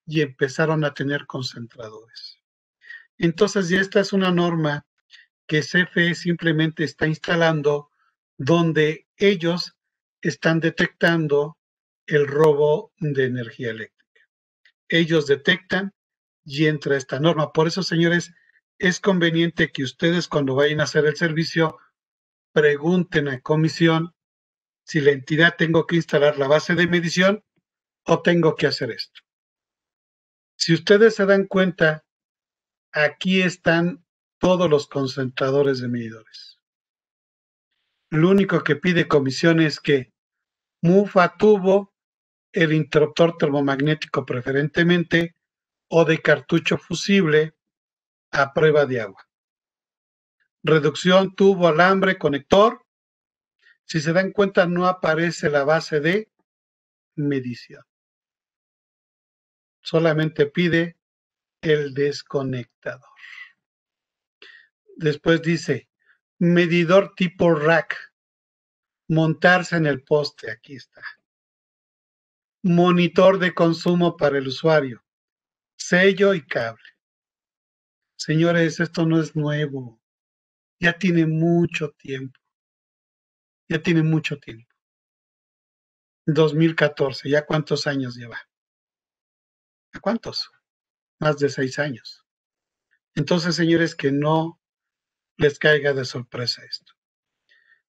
y empezaron a tener concentradores. Entonces, ya esta es una norma que CFE simplemente está instalando, donde ellos están detectando el robo de energía eléctrica. Ellos detectan y entra esta norma. Por eso, señores, es conveniente que ustedes, cuando vayan a hacer el servicio, pregunten a comisión si la entidad tengo que instalar la base de medición o tengo que hacer esto. Si ustedes se dan cuenta, aquí están todos los concentradores de medidores. Lo único que pide comisión es que MUFA tuvo el interruptor termomagnético preferentemente o de cartucho fusible a prueba de agua. Reducción, tubo, alambre, conector. Si se dan cuenta, no aparece la base de medición. Solamente pide el desconectador. Después dice, medidor tipo rack, montarse en el poste, aquí está. Monitor de consumo para el usuario, sello y cable. Señores, esto no es nuevo, ya tiene mucho tiempo, 2014, ¿ya cuántos años lleva? ¿A cuántos? Más de 6 años. Entonces, señores, que no les caiga de sorpresa esto.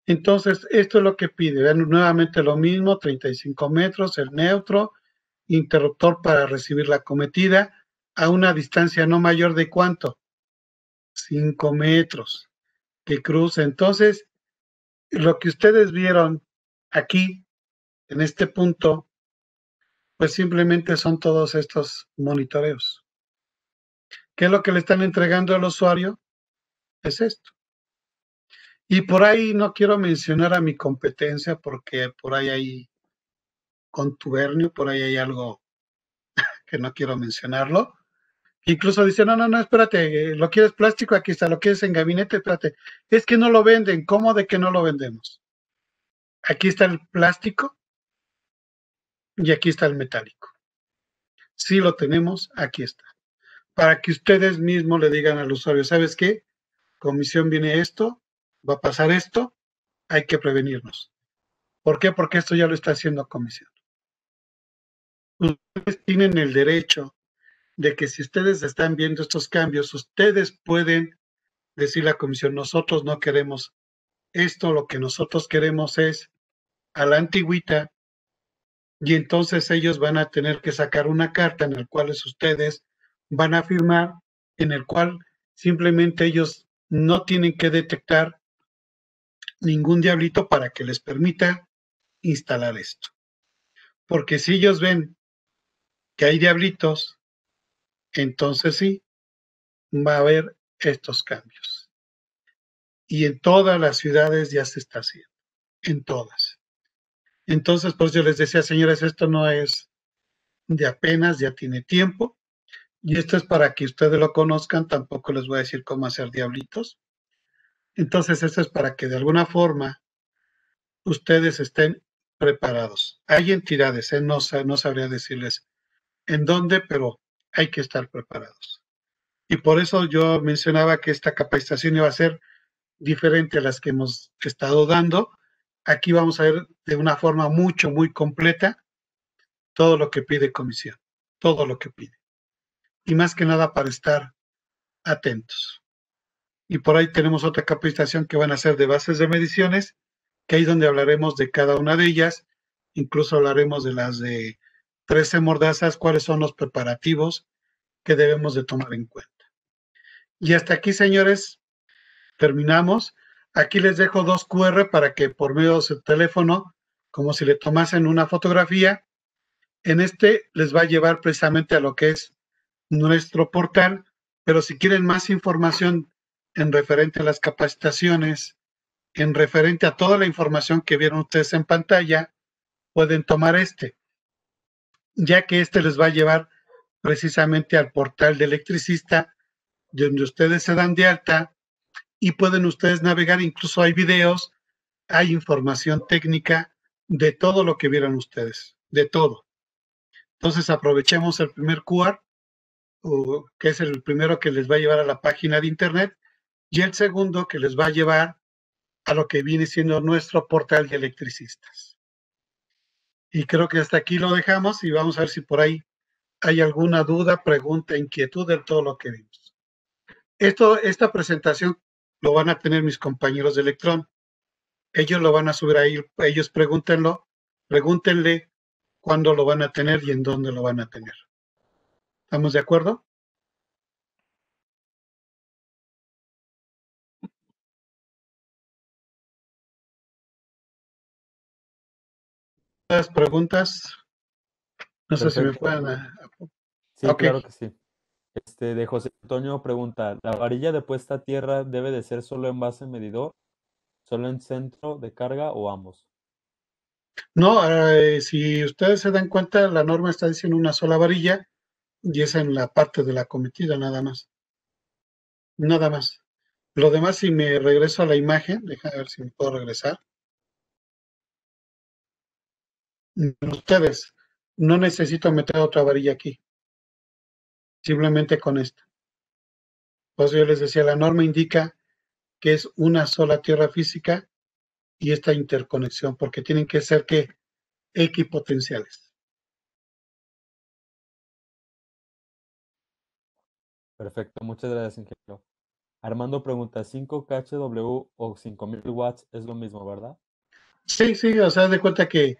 Entonces, esto es lo que pide. Vean nuevamente lo mismo, 35 metros, el neutro, interruptor para recibir la cometida a una distancia no mayor de ¿cuánto? 5 metros que cruce. Entonces, lo que ustedes vieron aquí, en este punto, pues simplemente son todos estos monitoreos. ¿Qué es lo que le están entregando al usuario? Es esto. Y por ahí no quiero mencionar a mi competencia porque por ahí hay contubernio, por ahí hay algo que no quiero mencionarlo. Incluso dice, no, espérate, ¿lo quieres plástico? Aquí está, ¿lo quieres en gabinete? Espérate, es que no lo venden, ¿cómo de que no lo vendemos? Aquí está el plástico y aquí está el metálico. Sí lo tenemos, aquí está. Para que ustedes mismos le digan al usuario, ¿sabes qué? Comisión viene esto, va a pasar esto, hay que prevenirnos. ¿Por qué? Porque esto ya lo está haciendo comisión. Ustedes tienen el derecho de que si ustedes están viendo estos cambios, ustedes pueden decir a la comisión, nosotros no queremos esto, lo que nosotros queremos es a la antigüita, y entonces ellos van a tener que sacar una carta en la cual ustedes van a firmar, en el cual simplemente ellos no tienen que detectar ningún diablito para que les permita instalar esto. Porque si ellos ven que hay diablitos, entonces sí, va a haber estos cambios. Y en todas las ciudades ya se está haciendo, en todas. Entonces, pues yo les decía, señores, esto no es de apenas, ya tiene tiempo. Y esto es para que ustedes lo conozcan, tampoco les voy a decir cómo hacer diablitos. Entonces, esto es para que de alguna forma ustedes estén preparados. Hay entidades, no sabría decirles en dónde, pero hay que estar preparados. Y por eso yo mencionaba que esta capacitación iba a ser diferente a las que hemos estado dando. Aquí vamos a ver de una forma muy completa todo lo que pide comisión, todo lo que pide. Y más que nada para estar atentos. Y por ahí tenemos otra capacitación que van a ser de bases de mediciones, que ahí es donde hablaremos de cada una de ellas, incluso hablaremos de las de 13 mordazas, cuáles son los preparativos que debemos de tomar en cuenta. Y hasta aquí, señores, terminamos. Aquí les dejo 2 QR para que por medio de su teléfono, como si le tomasen una fotografía, en este les va a llevar precisamente a lo que es nuestro portal, pero si quieren más información en referente a las capacitaciones, en referente a toda la información que vieron ustedes en pantalla, pueden tomar este, ya que este les va a llevar precisamente al portal de electricista, donde ustedes se dan de alta y pueden ustedes navegar, incluso hay videos hay información técnica de todo lo que vieran ustedes, de todo. Entonces aprovechemos el primer QR, que es el primero que les va a llevar a la página de internet, y el segundo que les va a llevar a lo que viene siendo nuestro portal de electricistas. Y creo que hasta aquí lo dejamos y vamos a ver si por ahí hay alguna duda, pregunta, inquietud de todo lo que vimos. Esta presentación lo van a tener mis compañeros de Electrón. Ellos lo van a subir ahí, ellos pregúntenle cuándo lo van a tener y en dónde lo van a tener. ¿Estamos de acuerdo? Las preguntas, no sé si me Perfecto. pueden... Sí, Ok, claro que sí. De José Antonio pregunta, ¿la varilla de puesta a tierra debe de ser solo en base medidor, solo en centro de carga o ambos? no, si ustedes se dan cuenta, la norma está diciendo una sola varilla y es en la parte de la cometida nada más. Nada más. Lo demás, si me regreso a la imagen, déjame ver si me puedo regresar. Ustedes, no necesito meter otra varilla aquí, simplemente con esta. Pues yo les decía, la norma indica que es una sola tierra física y esta interconexión, porque tienen que ser que equipotenciales. Perfecto, muchas gracias, ingeniero. Armando pregunta, ¿5 kW o 5000 watts es lo mismo, verdad? Sí, sí, o sea, de cuenta que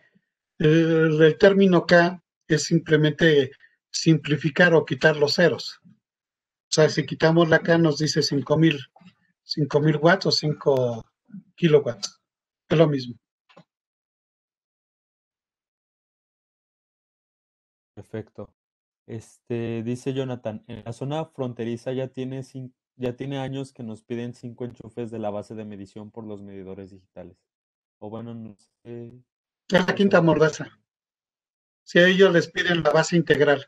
el término K es simplemente simplificar o quitar los ceros. O sea, si quitamos la K nos dice 5000 watts o 5 kilowatts. Es lo mismo. Perfecto. Dice Jonathan, en la zona fronteriza ya tiene años que nos piden 5 enchufes de la base de medición por los medidores digitales. O bueno, no sé Es la cuál sea quinta la base. mordaza. Si a ellos les piden la base integral,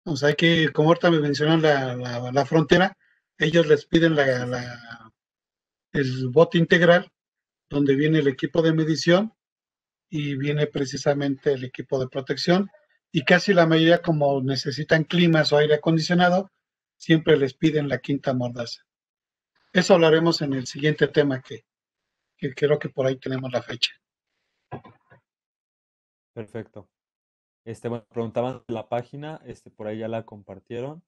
o sea, hay que, como ahorita me mencionan la frontera, ellos les piden Ah, sí, sí. el bote integral, donde viene el equipo de medición y viene precisamente el equipo de protección. Y casi la mayoría, como necesitan climas o aire acondicionado, siempre les piden la quinta mordaza. Eso hablaremos en el siguiente tema que creo que por ahí tenemos la fecha. Perfecto. Bueno, preguntaban de la página, por ahí ya la compartieron,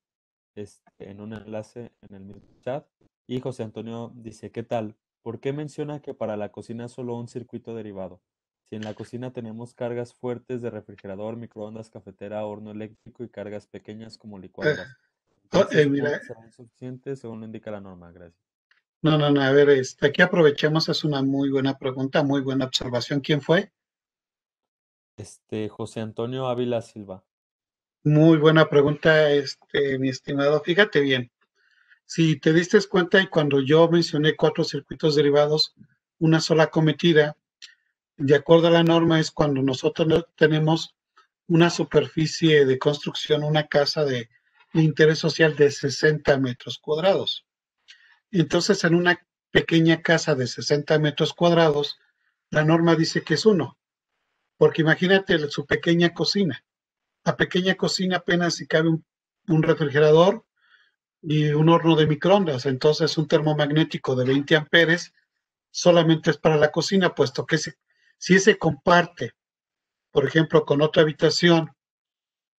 en un enlace en el mismo chat. Y José Antonio dice, ¿qué tal? ¿Por qué menciona que para la cocina solo un circuito derivado? Si en la cocina tenemos cargas fuertes de refrigerador, microondas, cafetera, horno eléctrico y cargas pequeñas como Eh, licuadoras. Entonces, Mira, ¿una será insuficiente según lo indica la norma? Gracias. no, no, no, a ver, aquí aprovechemos, es una muy buena pregunta, muy buena observación. ¿Quién fue? José Antonio Ávila Silva. Muy buena pregunta, mi estimado. Fíjate bien, si te diste cuenta y cuando yo mencioné 4 circuitos derivados, una sola cometida, de acuerdo a la norma, es cuando nosotros no tenemos una superficie de construcción, una casa de interés social de 60 metros cuadrados. Entonces, en una pequeña casa de 60 metros cuadrados, la norma dice que es uno, porque imagínate su pequeña cocina. La pequeña cocina apenas si cabe un refrigerador y un horno de microondas. Entonces, un termomagnético de 20 amperes solamente es para la cocina, puesto que si ese comparte, por ejemplo, con otra habitación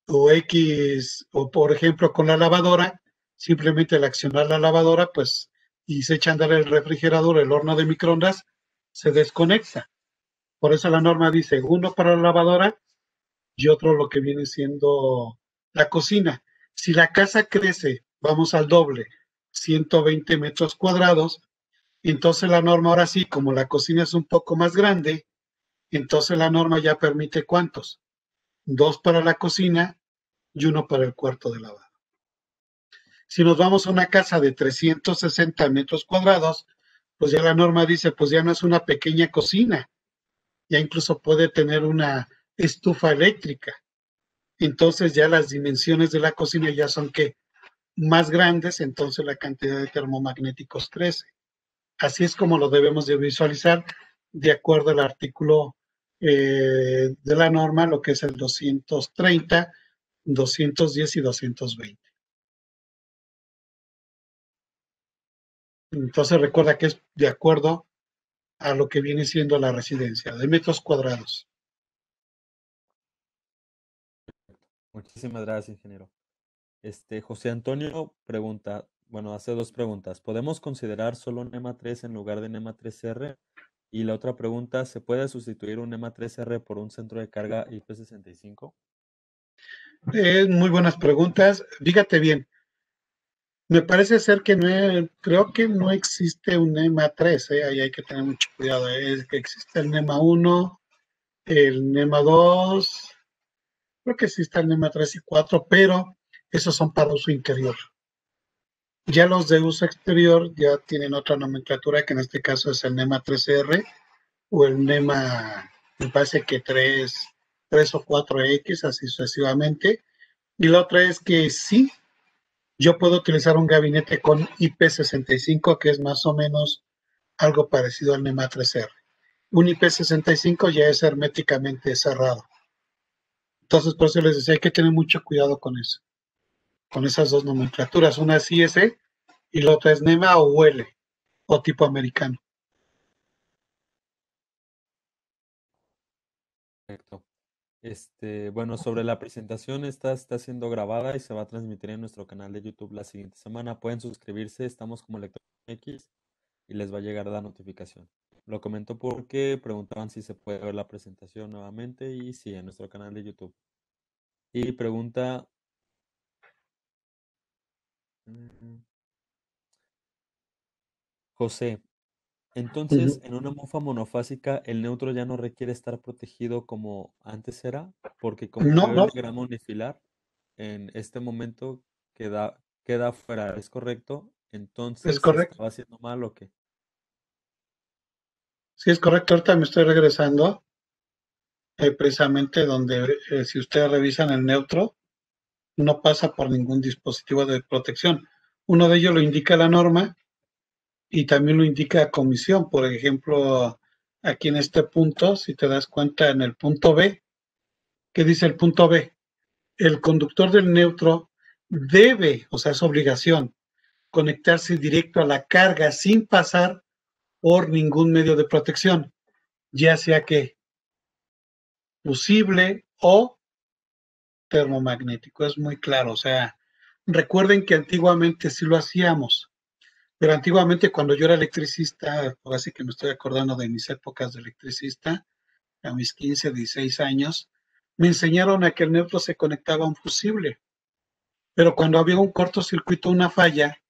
o X, o por ejemplo con la lavadora, simplemente al accionar la lavadora, pues, y se echa a andar el refrigerador, el horno de microondas, se desconecta. Por eso la norma dice uno para la lavadora y otro lo que viene siendo la cocina. Si la casa crece, vamos al doble, 120 metros cuadrados, entonces la norma ahora sí, como la cocina es un poco más grande, entonces la norma ya permite ¿cuántos? Dos para la cocina y uno para el cuarto de lavado. Si nos vamos a una casa de 360 metros cuadrados, pues ya la norma dice, pues ya no es una pequeña cocina, ya incluso puede tener una estufa eléctrica. Entonces ya las dimensiones de la cocina ya son que más grandes, entonces la cantidad de termomagnéticos crece. Así es como lo debemos de visualizar de acuerdo al artículo de la norma, lo que es el 230, 210 y 220. Entonces recuerda que es de acuerdo a lo que viene siendo la residencia, de metros cuadrados. Muchísimas gracias, ingeniero. José Antonio pregunta, bueno, hace dos preguntas. ¿Podemos considerar solo un NEMA 3 en lugar de NEMA 3R? Y la otra pregunta, ¿se puede sustituir un NEMA 3R por un centro de carga IP65? Muy buenas preguntas. Fíjate bien, me parece ser que creo que no existe un NEMA 3, ahí hay que tener mucho cuidado. Es que existe el NEMA 1, el NEMA 2, creo que existe el NEMA 3 y 4, pero esos son para uso interior. Ya los de uso exterior ya tienen otra nomenclatura, que en este caso es el NEMA 3R o el NEMA, me parece que 3 o 4X, así sucesivamente. Y la otra es que sí, yo puedo utilizar un gabinete con IP65, que es más o menos algo parecido al NEMA 3R. Un IP65 ya es herméticamente cerrado. Entonces, por eso les decía, hay que tener mucho cuidado con eso, con esas dos nomenclaturas. Una es IS y la otra es NEMA o UL, o tipo americano. Perfecto. Bueno, sobre la presentación, esta está siendo grabada y se va a transmitir en nuestro canal de YouTube la siguiente semana. Pueden suscribirse, estamos como Electron X y les va a llegar la notificación. Lo comento porque preguntaban si se puede ver la presentación nuevamente y sí, en nuestro canal de YouTube. Y pregunta José, entonces en una mufa monofásica el neutro ya no requiere estar protegido como antes era, porque como No, veo el no, diagrama unifilar, en este momento queda fuera, ¿es correcto? es Entonces, ¿se correcto. estaba haciendo mal o qué? Sí, es correcto. Ahorita me estoy regresando precisamente donde si ustedes revisan el neutro, no pasa por ningún dispositivo de protección. Uno de ellos lo indica la norma y también lo indica comisión. Por ejemplo, aquí en este punto, si te das cuenta en el punto B, ¿qué dice el punto B? El conductor del neutro debe, o sea, es obligación, conectarse directo a la carga sin pasar por ningún medio de protección, ya sea que fusible o termomagnético. Es muy claro, o sea, recuerden que antiguamente sí lo hacíamos, pero antiguamente cuando yo era electricista, así que me estoy acordando de mis épocas de electricista, a mis 15, 16 años, me enseñaron a que el neutro se conectaba a un fusible, pero cuando había un cortocircuito, una falla,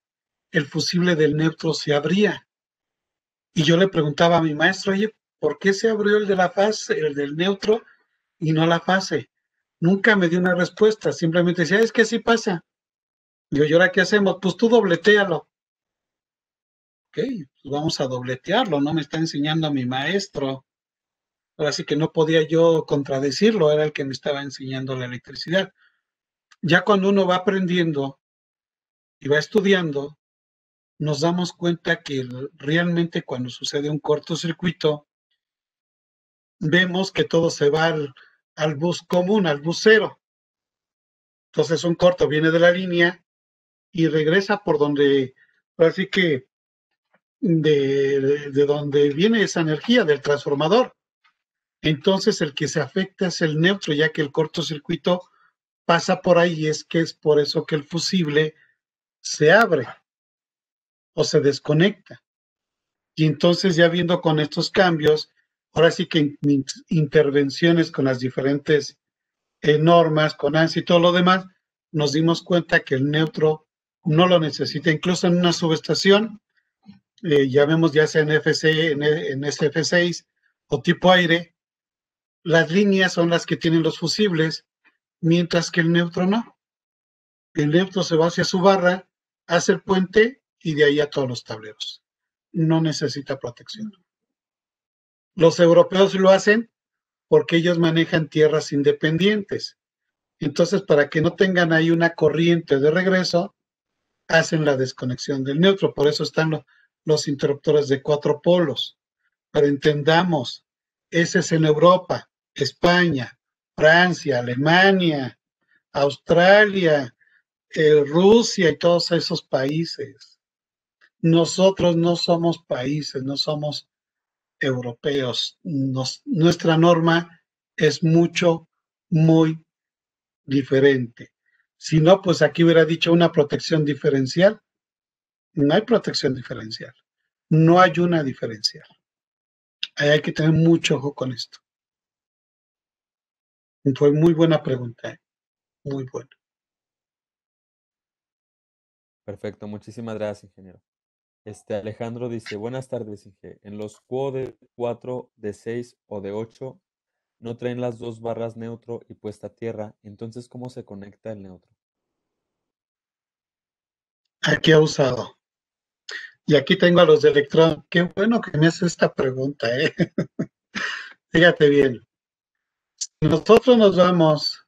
el fusible del neutro se abría. Y yo le preguntaba a mi maestro, oye, ¿por qué se abrió el de la fase, el del neutro y no la fase? Nunca me dio una respuesta, simplemente decía, es que así pasa. Digo, ¿y ahora qué hacemos? Pues tú dobletealo. Ok, pues vamos a dobletearlo, ¿no? Me está enseñando mi maestro. Ahora sí que no podía yo contradecirlo, era el que me estaba enseñando la electricidad. Ya cuando uno va aprendiendo y va estudiando, nos damos cuenta que realmente cuando sucede un cortocircuito, vemos que todo se va al bus común, al bus cero. Entonces un corto viene de la línea y regresa por donde, así que de donde viene esa energía, del transformador. Entonces el que se afecta es el neutro, ya que el cortocircuito pasa por ahí y es que es por eso que el fusible se abre o se desconecta. Y entonces ya viendo con estos cambios, ahora sí que intervenciones con las diferentes normas, con ANSI y todo lo demás, nos dimos cuenta que el neutro no lo necesita. Incluso en una subestación, ya vemos ya sea en FC, en SF6 o tipo aire, las líneas son las que tienen los fusibles, mientras que el neutro no. El neutro se va hacia su barra, hace el puente y de ahí a todos los tableros. No necesita protección. Los europeos lo hacen porque ellos manejan tierras independientes. Entonces, para que no tengan ahí una corriente de regreso, hacen la desconexión del neutro. Por eso están los interruptores de 4 polos. Pero entendamos, ese es en Europa, España, Francia, Alemania, Australia, Rusia y todos esos países. Nosotros no somos países, no somos europeos. Nuestra norma es muy diferente. Si no, pues aquí hubiera dicho una protección diferencial. No hay protección diferencial. No hay una diferencial. Ahí hay que tener mucho ojo con esto. Fue muy buena pregunta, muy buena. Perfecto, muchísimas gracias, ingeniero. Alejandro dice, buenas tardes, Inge. En los QO de 4, de 6 o de 8 no traen las dos barras neutro y puesta a tierra. Entonces, ¿cómo se conecta el neutro? Aquí ha usado. Y aquí tengo a los de Electron. Qué bueno que me hace esta pregunta, ¿eh? Fíjate bien. Nosotros nos vamos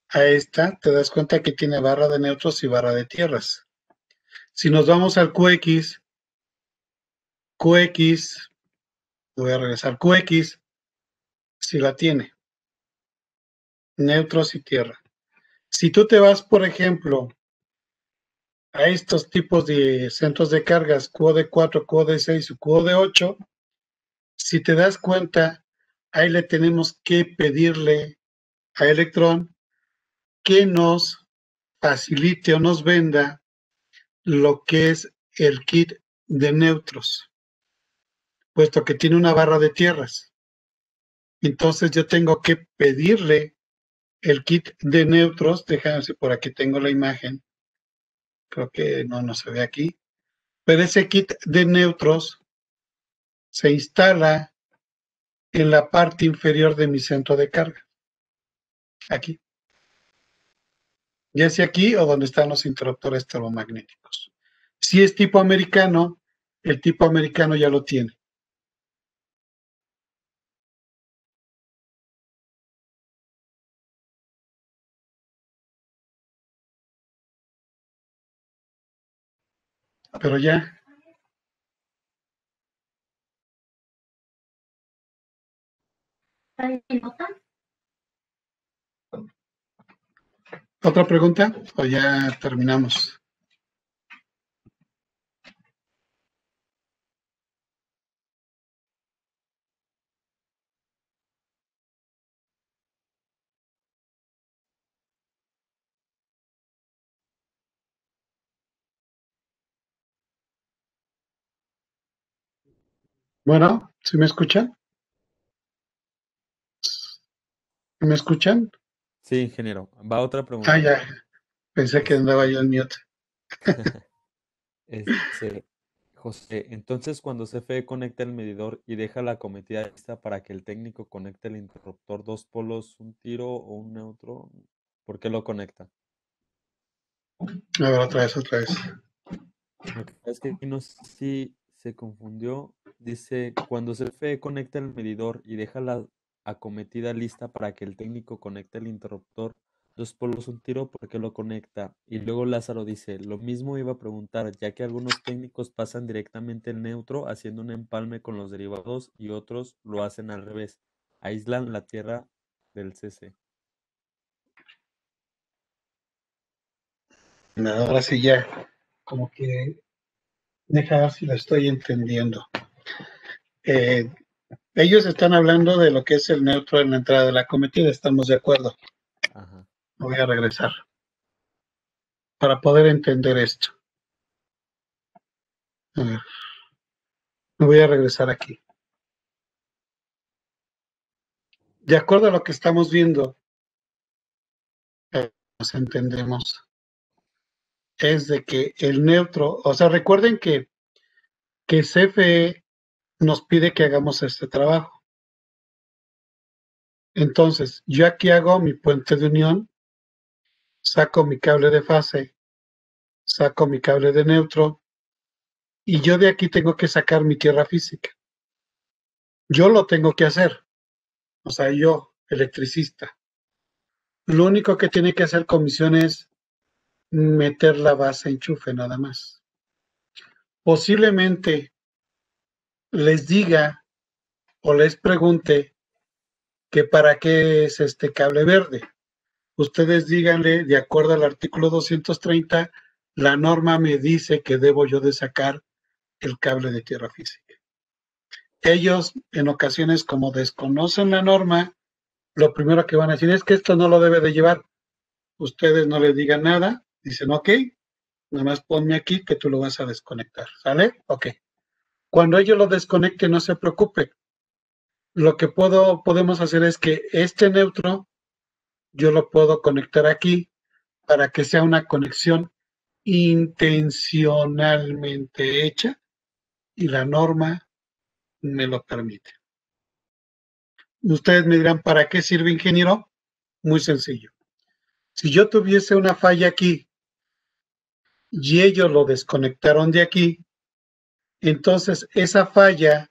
a esta, te das cuenta que tiene barra de neutros y barra de tierras. Si nos vamos al QX, voy a regresar, QX, si la tiene, neutros y tierra. Si tú te vas, por ejemplo, a estos tipos de centros de cargas, QO de 4, QO de 6 o QO de 8, si te das cuenta, ahí le tenemos que pedirle a Electron que nos facilite o nos venda lo que es el kit de neutros, puesto que tiene una barra de tierras. Entonces yo tengo que pedirle el kit de neutros. Déjame ver si por aquí tengo la imagen. Creo que no se ve aquí. Pero ese kit de neutros se instala en la parte inferior de mi centro de carga. Aquí. Ya sea aquí o donde están los interruptores termomagnéticos. Si es tipo americano, el tipo americano ya lo tiene. Pero ya, ¿otra pregunta? ¿O ya terminamos? Bueno, ¿sí me escuchan? ¿Me escuchan? Sí, ingeniero. Va otra Ah, pregunta. ya, pensé que Es- andaba yo en mute. Este, José, entonces cuando CFE conecta el medidor y deja la cometida lista para que el técnico conecte el interruptor dos polos, un tiro o un neutro, ¿por qué lo conecta? A ver, otra vez. Lo que pasa es que aquí no sé si se confundió. Dice, cuando CFE conecta el medidor y deja la acometida lista para que el técnico conecte el interruptor, dos polos, un tiro, ¿por qué lo conecta? Y luego Lázaro dice, lo mismo iba a preguntar, ya que algunos técnicos pasan directamente el neutro haciendo un empalme con los derivados y otros lo hacen al revés, aíslan la tierra del CC. Ahora sí ya, como que deja ver si lo estoy entendiendo. Eh, Ellos están hablando de lo que es el neutro en la entrada de la cometida, estamos de acuerdo. Ajá. Voy a regresar para poder entender esto. A ver, me voy a regresar aquí. De acuerdo a lo que estamos viendo, nos entendemos, es de que el neutro, o sea, recuerden que CFE nos pide que hagamos este trabajo. Entonces, yo aquí hago mi puente de unión, saco mi cable de fase, saco mi cable de neutro, y yo de aquí tengo que sacar mi tierra física. Yo lo tengo que hacer, o sea, yo, electricista. Lo único que tiene que hacer comisión es meter la base enchufe nada más. posiblemente les diga o les pregunte que para qué es este cable verde. Ustedes díganle, de acuerdo al artículo 230, la norma me dice que debo yo de sacar el cable de tierra física. Ellos en ocasiones, como desconocen la norma, lo primero que van a decir es que esto no lo debe de llevar. Ustedes no le digan nada, dicen, ok, nada más ponme aquí que tú lo vas a desconectar, ¿sale? Ok. Cuando ellos lo desconecten, no se preocupe. Lo que podemos hacer es que este neutro yo lo puedo conectar aquí para que sea una conexión intencionalmente hecha y la norma me lo permite. Ustedes me dirán, ¿para qué sirve, ingeniero? Muy sencillo. Si yo tuviese una falla aquí y ellos lo desconectaron de aquí, entonces esa falla,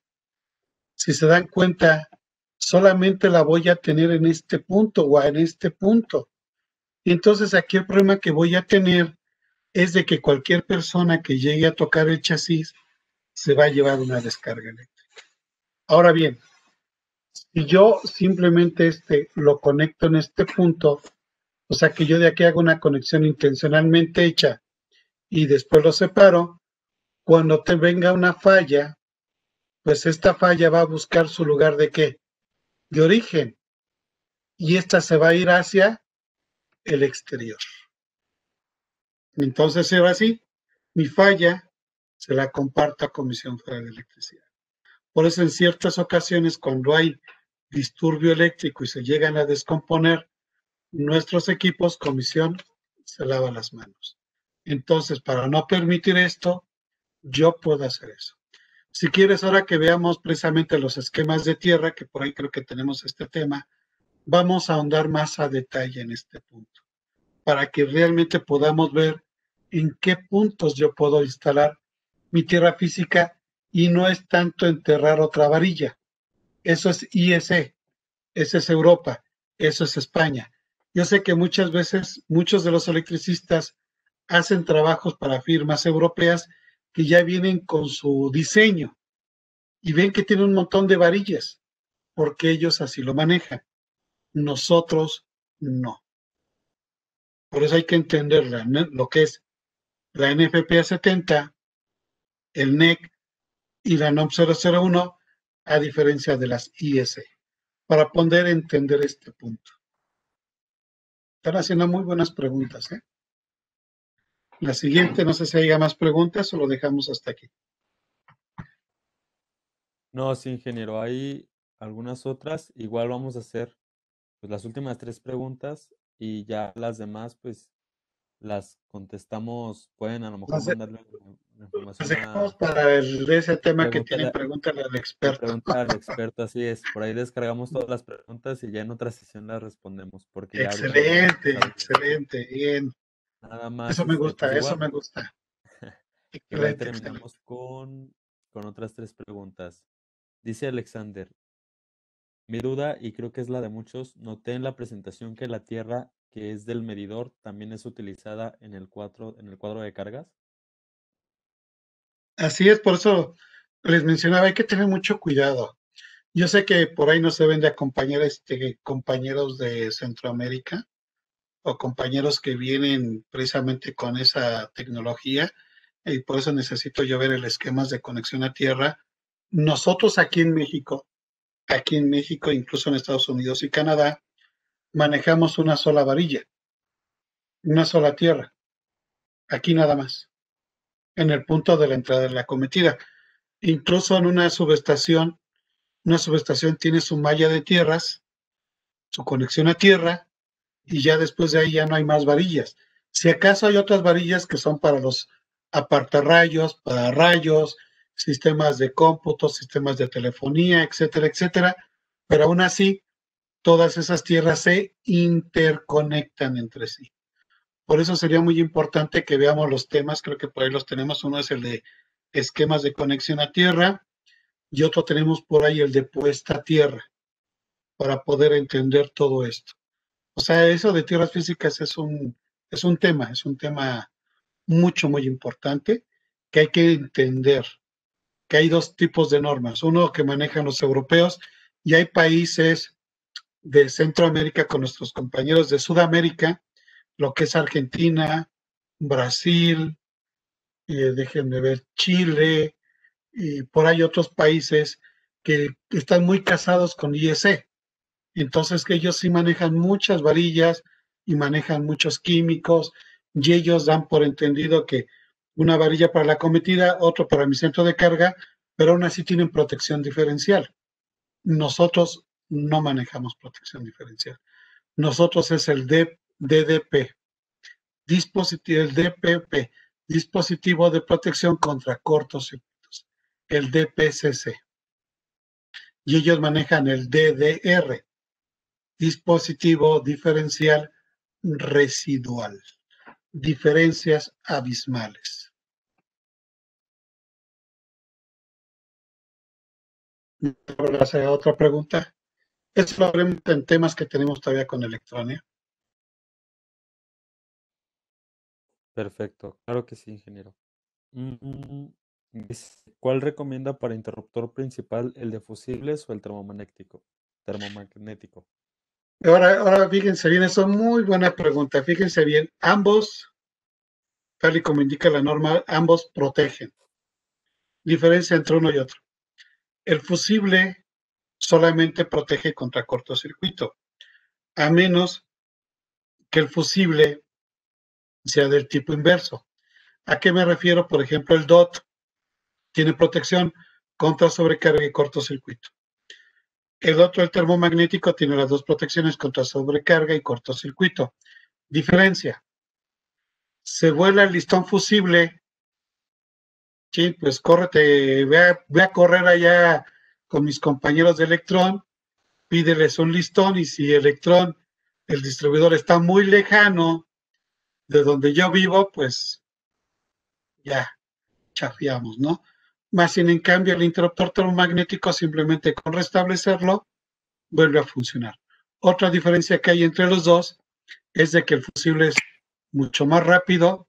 si se dan cuenta, solamente la voy a tener en este punto o en este punto. Entonces aquí el problema que voy a tener es de que cualquier persona que llegue a tocar el chasis se va a llevar una descarga eléctrica. Ahora bien, si yo simplemente lo conecto en este punto, o sea que yo de aquí hago una conexión intencionalmente hecha y después lo separo, cuando te venga una falla, pues esta falla va a buscar su lugar de qué? De origen. Y esta se va a ir hacia el exterior. Entonces se va así. Mi falla se la comparto a Comisión Federal de Electricidad. Por eso en ciertas ocasiones cuando hay disturbio eléctrico y se llegan a descomponer nuestros equipos, Comisión se lava las manos. Entonces, para no permitir esto, yo puedo hacer eso. Si quieres, ahora que veamos precisamente los esquemas de tierra, que por ahí creo que tenemos este tema, vamos a ahondar más a detalle en este punto, para que realmente podamos ver en qué puntos yo puedo instalar mi tierra física y no es tanto enterrar otra varilla. Eso es IEC, eso es Europa, eso es España. Yo sé que muchas veces muchos de los electricistas hacen trabajos para firmas europeas que ya vienen con su diseño y ven que tienen un montón de varillas, porque ellos así lo manejan. Nosotros no. Por eso hay que entender lo que es la NFPA 70, el NEC y la NOM 001, a diferencia de las IS, para poder entender este punto. Están haciendo muy buenas preguntas, ¿eh? La siguiente, no sé si haya más preguntas o lo dejamos hasta aquí. No, sí, ingeniero, hay algunas otras. Igual vamos a hacer pues, las últimas tres preguntas y ya las demás, pues las contestamos. Pueden a lo mejor Entonces, mandarle la nos información dejamos para ese a tema que tienen, pregúntale al experto. preguntar al experto, así es. Por ahí descargamos todas las preguntas y ya en otra sesión las respondemos, porque ya ahorita no tenemos Excelente, esa duda. excelente, bien. Nada más, Eso me pues gusta, eso igual, me gusta. igual Excelente, excelente. terminamos con otras tres preguntas. Dice Alexander, mi duda, y creo que es la de muchos, noté en la presentación que la tierra que es del medidor también es utilizada en el cuadro de cargas. Así es, por eso les mencionaba, hay que tener mucho cuidado. Yo sé que por ahí no se deben de acompañar compañeros de Centroamérica o compañeros que vienen precisamente con esa tecnología y por eso necesito yo ver el esquema de conexión a tierra. Nosotros aquí en México, incluso en Estados Unidos y Canadá, manejamos una sola varilla, una sola tierra, aquí nada más, en el punto de la entrada de la cometida. Incluso en una subestación tiene su malla de tierras, su conexión a tierra, y ya después de ahí ya no hay más varillas. Si acaso hay otras varillas que son para los apartarrayos, para rayos, sistemas de cómputo, sistemas de telefonía, etcétera, etcétera, pero aún así todas esas tierras se interconectan entre sí. Por eso sería muy importante que veamos los temas, creo que por ahí los tenemos, uno es el de esquemas de conexión a tierra y otro tenemos por ahí el de puesta a tierra, para poder entender todo esto. O sea, eso de tierras físicas es un tema mucho, muy importante que hay que entender que hay dos tipos de normas, uno que manejan los europeos y hay países de Centroamérica con nuestros compañeros de Sudamérica, lo que es Argentina, Brasil, déjenme ver, Chile, y por ahí otros países que están muy casados con IEC. Entonces que ellos sí manejan muchas varillas y manejan muchos químicos y ellos dan por entendido que una varilla para la cometida, otro para mi centro de carga, pero aún así tienen protección diferencial. Nosotros no manejamos protección diferencial. Nosotros es el DDP, dispositivo, el DPP, dispositivo de protección contra cortocircuitos, el DPCC. Y ellos manejan el DDR, dispositivo diferencial residual, diferencias abismales. Otra pregunta. Eso lo veremos en temas que tenemos todavía con electrónica. Perfecto, claro que sí, ingeniero. ¿Cuál recomienda para interruptor principal, el de fusibles o el termomagnético? Termomagnético. Ahora fíjense bien, eso es muy buena pregunta. Fíjense bien, ambos, tal y como indica la norma, ambos protegen. Diferencia entre uno y otro. El fusible solamente protege contra cortocircuito, a menos que el fusible sea del tipo inverso. ¿A qué me refiero? Por ejemplo, el DOT tiene protección contra sobrecarga y cortocircuito. El otro, el termomagnético, tiene las dos protecciones contra sobrecarga y cortocircuito. Diferencia. Se vuela el listón fusible, sí, pues córrete, ve a correr allá con mis compañeros de Electrón, pídeles un listón y si Electrón, el distribuidor está muy lejano de donde yo vivo, pues ya chafiamos, ¿no? Más sin en cambio el interruptor termomagnético simplemente con restablecerlo vuelve a funcionar. Otra diferencia que hay entre los dos es de que el fusible es mucho más rápido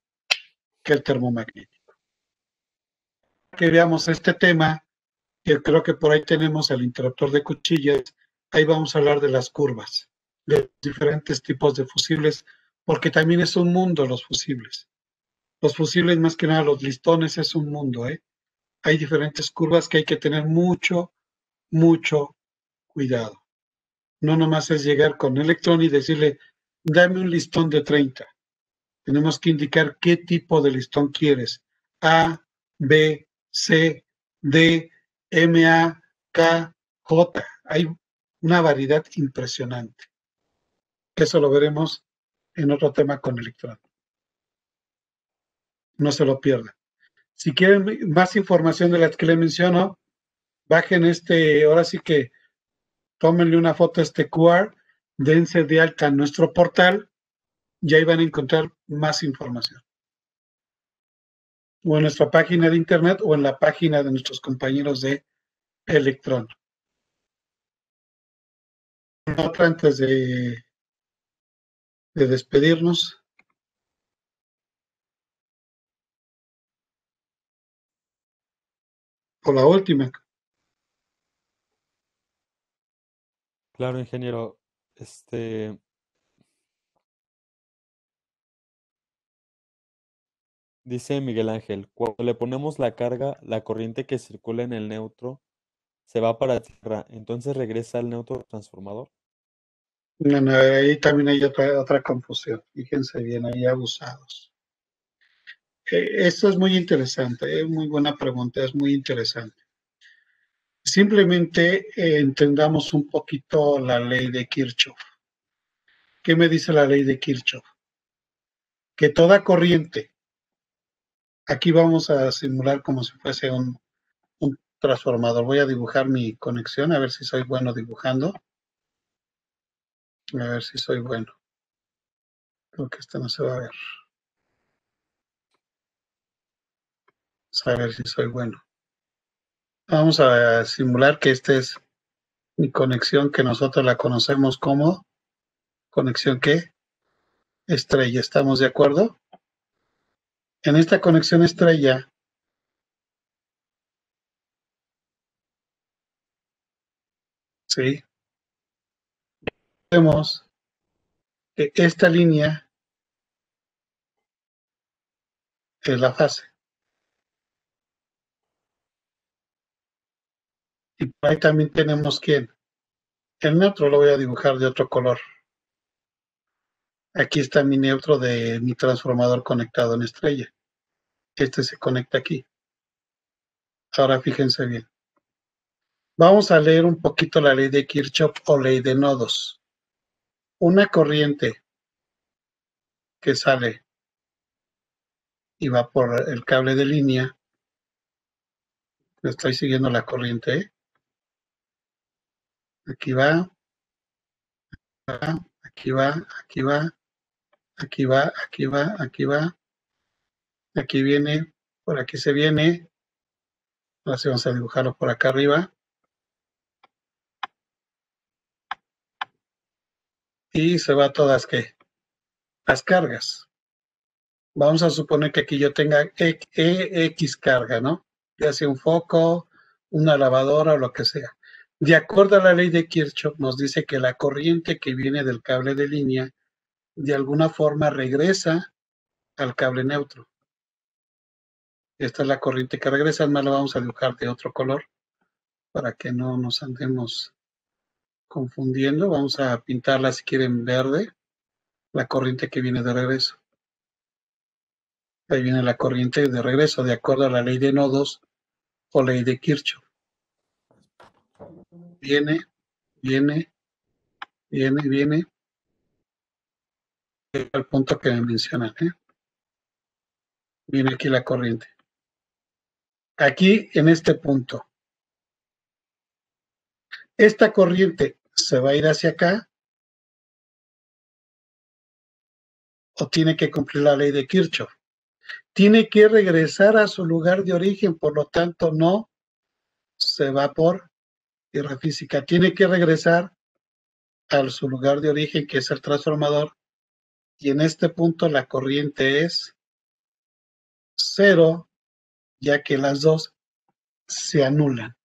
que el termomagnético. Que veamos este tema, que creo que por ahí tenemos el interruptor de cuchillas, ahí vamos a hablar de las curvas, de diferentes tipos de fusibles, porque también es un mundo los fusibles. Los fusibles, más que nada los listones, es un mundo, ¿eh? Hay diferentes curvas que hay que tener mucho, mucho cuidado. No nomás es llegar con Electrón y decirle, dame un listón de 30. Tenemos que indicar qué tipo de listón quieres. A, B, C, D, M, A, K, J. Hay una variedad impresionante. Eso lo veremos en otro tema con Electrón. No se lo pierdan. Si quieren más información de las que le menciono, bajen ahora sí que tómenle una foto a este QR, dense de alta en nuestro portal y ahí van a encontrar más información. O en nuestra página de internet o en la página de nuestros compañeros de Electrón. Otra antes de despedirnos. O la última. Claro, ingeniero. Dice Miguel Ángel, cuando le ponemos la carga, la corriente que circula en el neutro se va para tierra, entonces regresa al neutro transformador. No, ahí también hay otra confusión. Fíjense bien, ahí abusados. Esto es muy interesante, muy buena pregunta, es muy interesante. Simplemente entendamos un poquito la ley de Kirchhoff. ¿Qué me dice la ley de Kirchhoff? Que toda corriente, aquí vamos a simular como si fuese un transformador. Voy a dibujar mi conexión, a ver si soy bueno dibujando. A ver si soy bueno. Creo que esto no se va a ver. A ver si soy bueno. Vamos a simular que esta es mi conexión, que nosotros la conocemos como conexión ¿qué? Estrella. ¿Estamos de acuerdo? En esta conexión estrella ¿sí? Vemos que esta línea es la fase. Y por ahí también tenemos ¿quién? El neutro lo voy a dibujar de otro color. Aquí está mi neutro de mi transformador conectado en estrella. Este se conecta aquí. Ahora fíjense bien. Vamos a leer un poquito la ley de Kirchhoff o ley de nodos. Una corriente que sale y va por el cable de línea. Estoy siguiendo la corriente, ¿eh? Aquí va, aquí va, aquí va, aquí va, aquí va, aquí va, aquí viene, por aquí se viene. Ahora sí vamos a dibujarlo por acá arriba. Y se va a todas ¿qué? Las cargas. Vamos a suponer que aquí yo tenga X carga, ¿no? Ya sea un foco, una lavadora o lo que sea. De acuerdo a la ley de Kirchhoff, nos dice que la corriente que viene del cable de línea de alguna forma regresa al cable neutro. Esta es la corriente que regresa, además la vamos a dibujar de otro color para que no nos andemos confundiendo. Vamos a pintarla si quieren verde, la corriente que viene de regreso. Ahí viene la corriente de regreso, de acuerdo a la ley de nodos o ley de Kirchhoff. Viene, viene, viene al punto que me mencionan, ¿eh? Viene aquí la corriente. Aquí, en este punto, esta corriente se va a ir hacia acá o tiene que cumplir la ley de Kirchhoff. Tiene que regresar a su lugar de origen, por lo tanto, no se va por tierra física. Tiene que regresar a su lugar de origen, que es el transformador, y en este punto la corriente es cero, ya que las dos se anulan.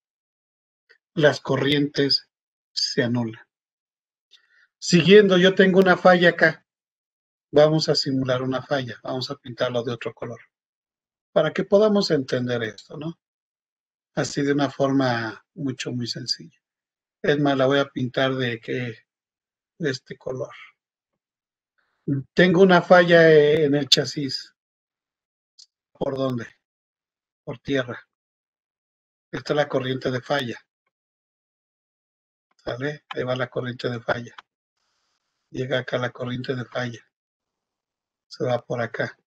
Las corrientes se anulan. Siguiendo, yo tengo una falla acá. Vamos a simular una falla. Vamos a pintarlo de otro color. Para que podamos entender esto, ¿no? Así de una forma muy sencilla. Es más, la voy a pintar de este color. Tengo una falla en el chasis. ¿Por dónde? Por tierra. Esta es la corriente de falla. ¿Sale? Ahí va la corriente de falla. Llega acá la corriente de falla. Se va por acá.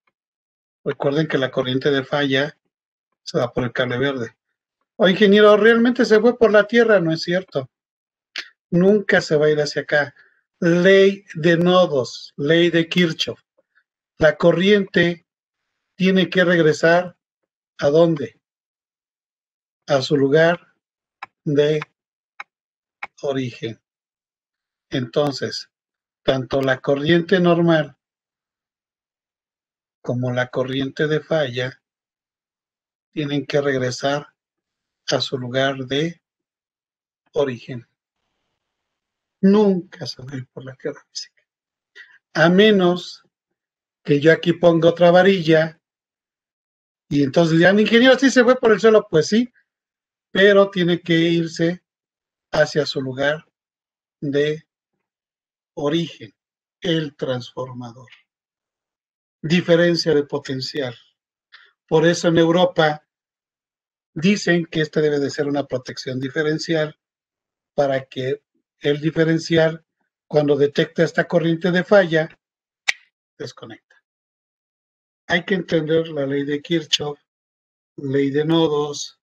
Recuerden que la corriente de falla se va por el cable verde. Oh, ingeniero, realmente se fue por la tierra, no es cierto. Nunca se va a ir hacia acá. Ley de nodos, ley de Kirchhoff. La corriente tiene que regresar ¿a dónde? A su lugar de origen. Entonces, tanto la corriente normal como la corriente de falla tienen que regresar a su lugar de origen. Nunca se va a ir por la tierra física. A menos que yo aquí ponga otra varilla y entonces dirán, ingeniero, sí se fue por el suelo. Pues sí, pero tiene que irse hacia su lugar de origen, el transformador. Diferencia de potencial. Por eso en Europa dicen que esta debe de ser una protección diferencial para que el diferencial, cuando detecta esta corriente de falla, desconecta. Hay que entender la ley de Kirchhoff, ley de nodos,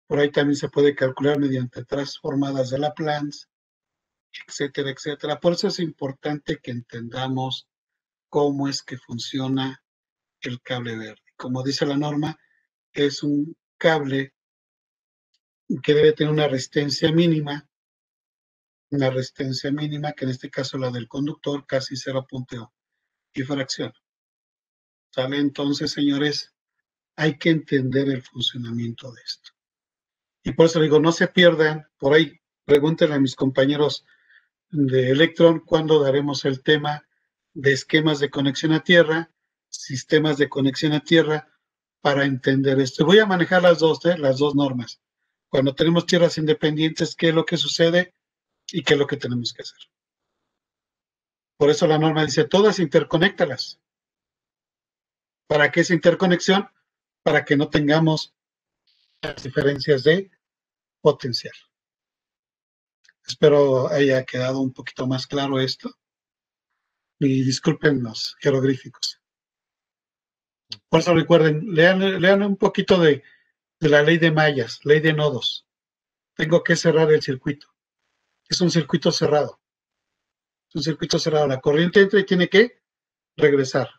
por ahí también se puede calcular mediante transformadas de Laplace, etcétera, etcétera. Por eso es importante que entendamos cómo es que funciona el cable verde. Como dice la norma, es un cable que debe tener una resistencia mínima que en este caso la del conductor, casi 0. Y fracción. ¿Sale? Entonces, señores, hay que entender el funcionamiento de esto. Y por eso digo, no se pierdan, por ahí Pregúntenle a mis compañeros de Electron cuándo daremos el tema de esquemas de conexión a tierra, sistemas de conexión a tierra, para entender esto. Voy a manejar las dos normas. Cuando tenemos tierras independientes, qué es lo que sucede y qué es lo que tenemos que hacer. Por eso la norma dice, todas interconéctalas. ¿Para qué esa interconexión? Para que no tengamos las diferencias de potencial. Espero haya quedado un poquito más claro esto. Y disculpen los jeroglíficos. Por eso recuerden, lean un poquito de la ley de mallas, ley de nodos. Tengo que cerrar el circuito. Es un circuito cerrado. Es un circuito cerrado. La corriente entra y tiene que regresar.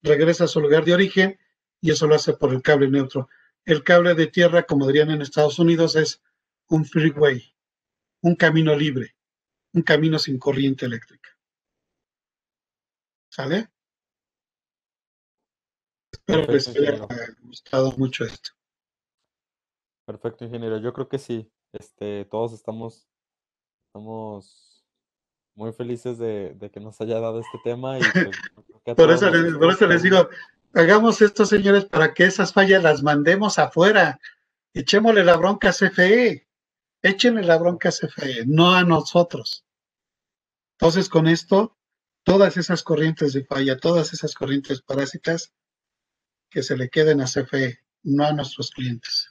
Regresa a su lugar de origen y eso lo hace por el cable neutro. El cable de tierra, como dirían en Estados Unidos, es un freeway, un camino libre, un camino sin corriente eléctrica. ¿Sale? Espero que les Perfecto, haya ingeniero. gustado mucho esto. Perfecto, ingeniero. Yo creo que sí. Todos estamos muy felices de que nos haya dado este tema y pues creo que a Por todos eso, nos por gustó. eso les digo, hagamos esto, señores, para que esas fallas las mandemos afuera. Echémosle la bronca a CFE. Échenle la bronca a CFE, no a nosotros. Entonces, con esto, todas esas corrientes de falla, todas esas corrientes parásitas, que se le queden a CFE, no a nuestros clientes.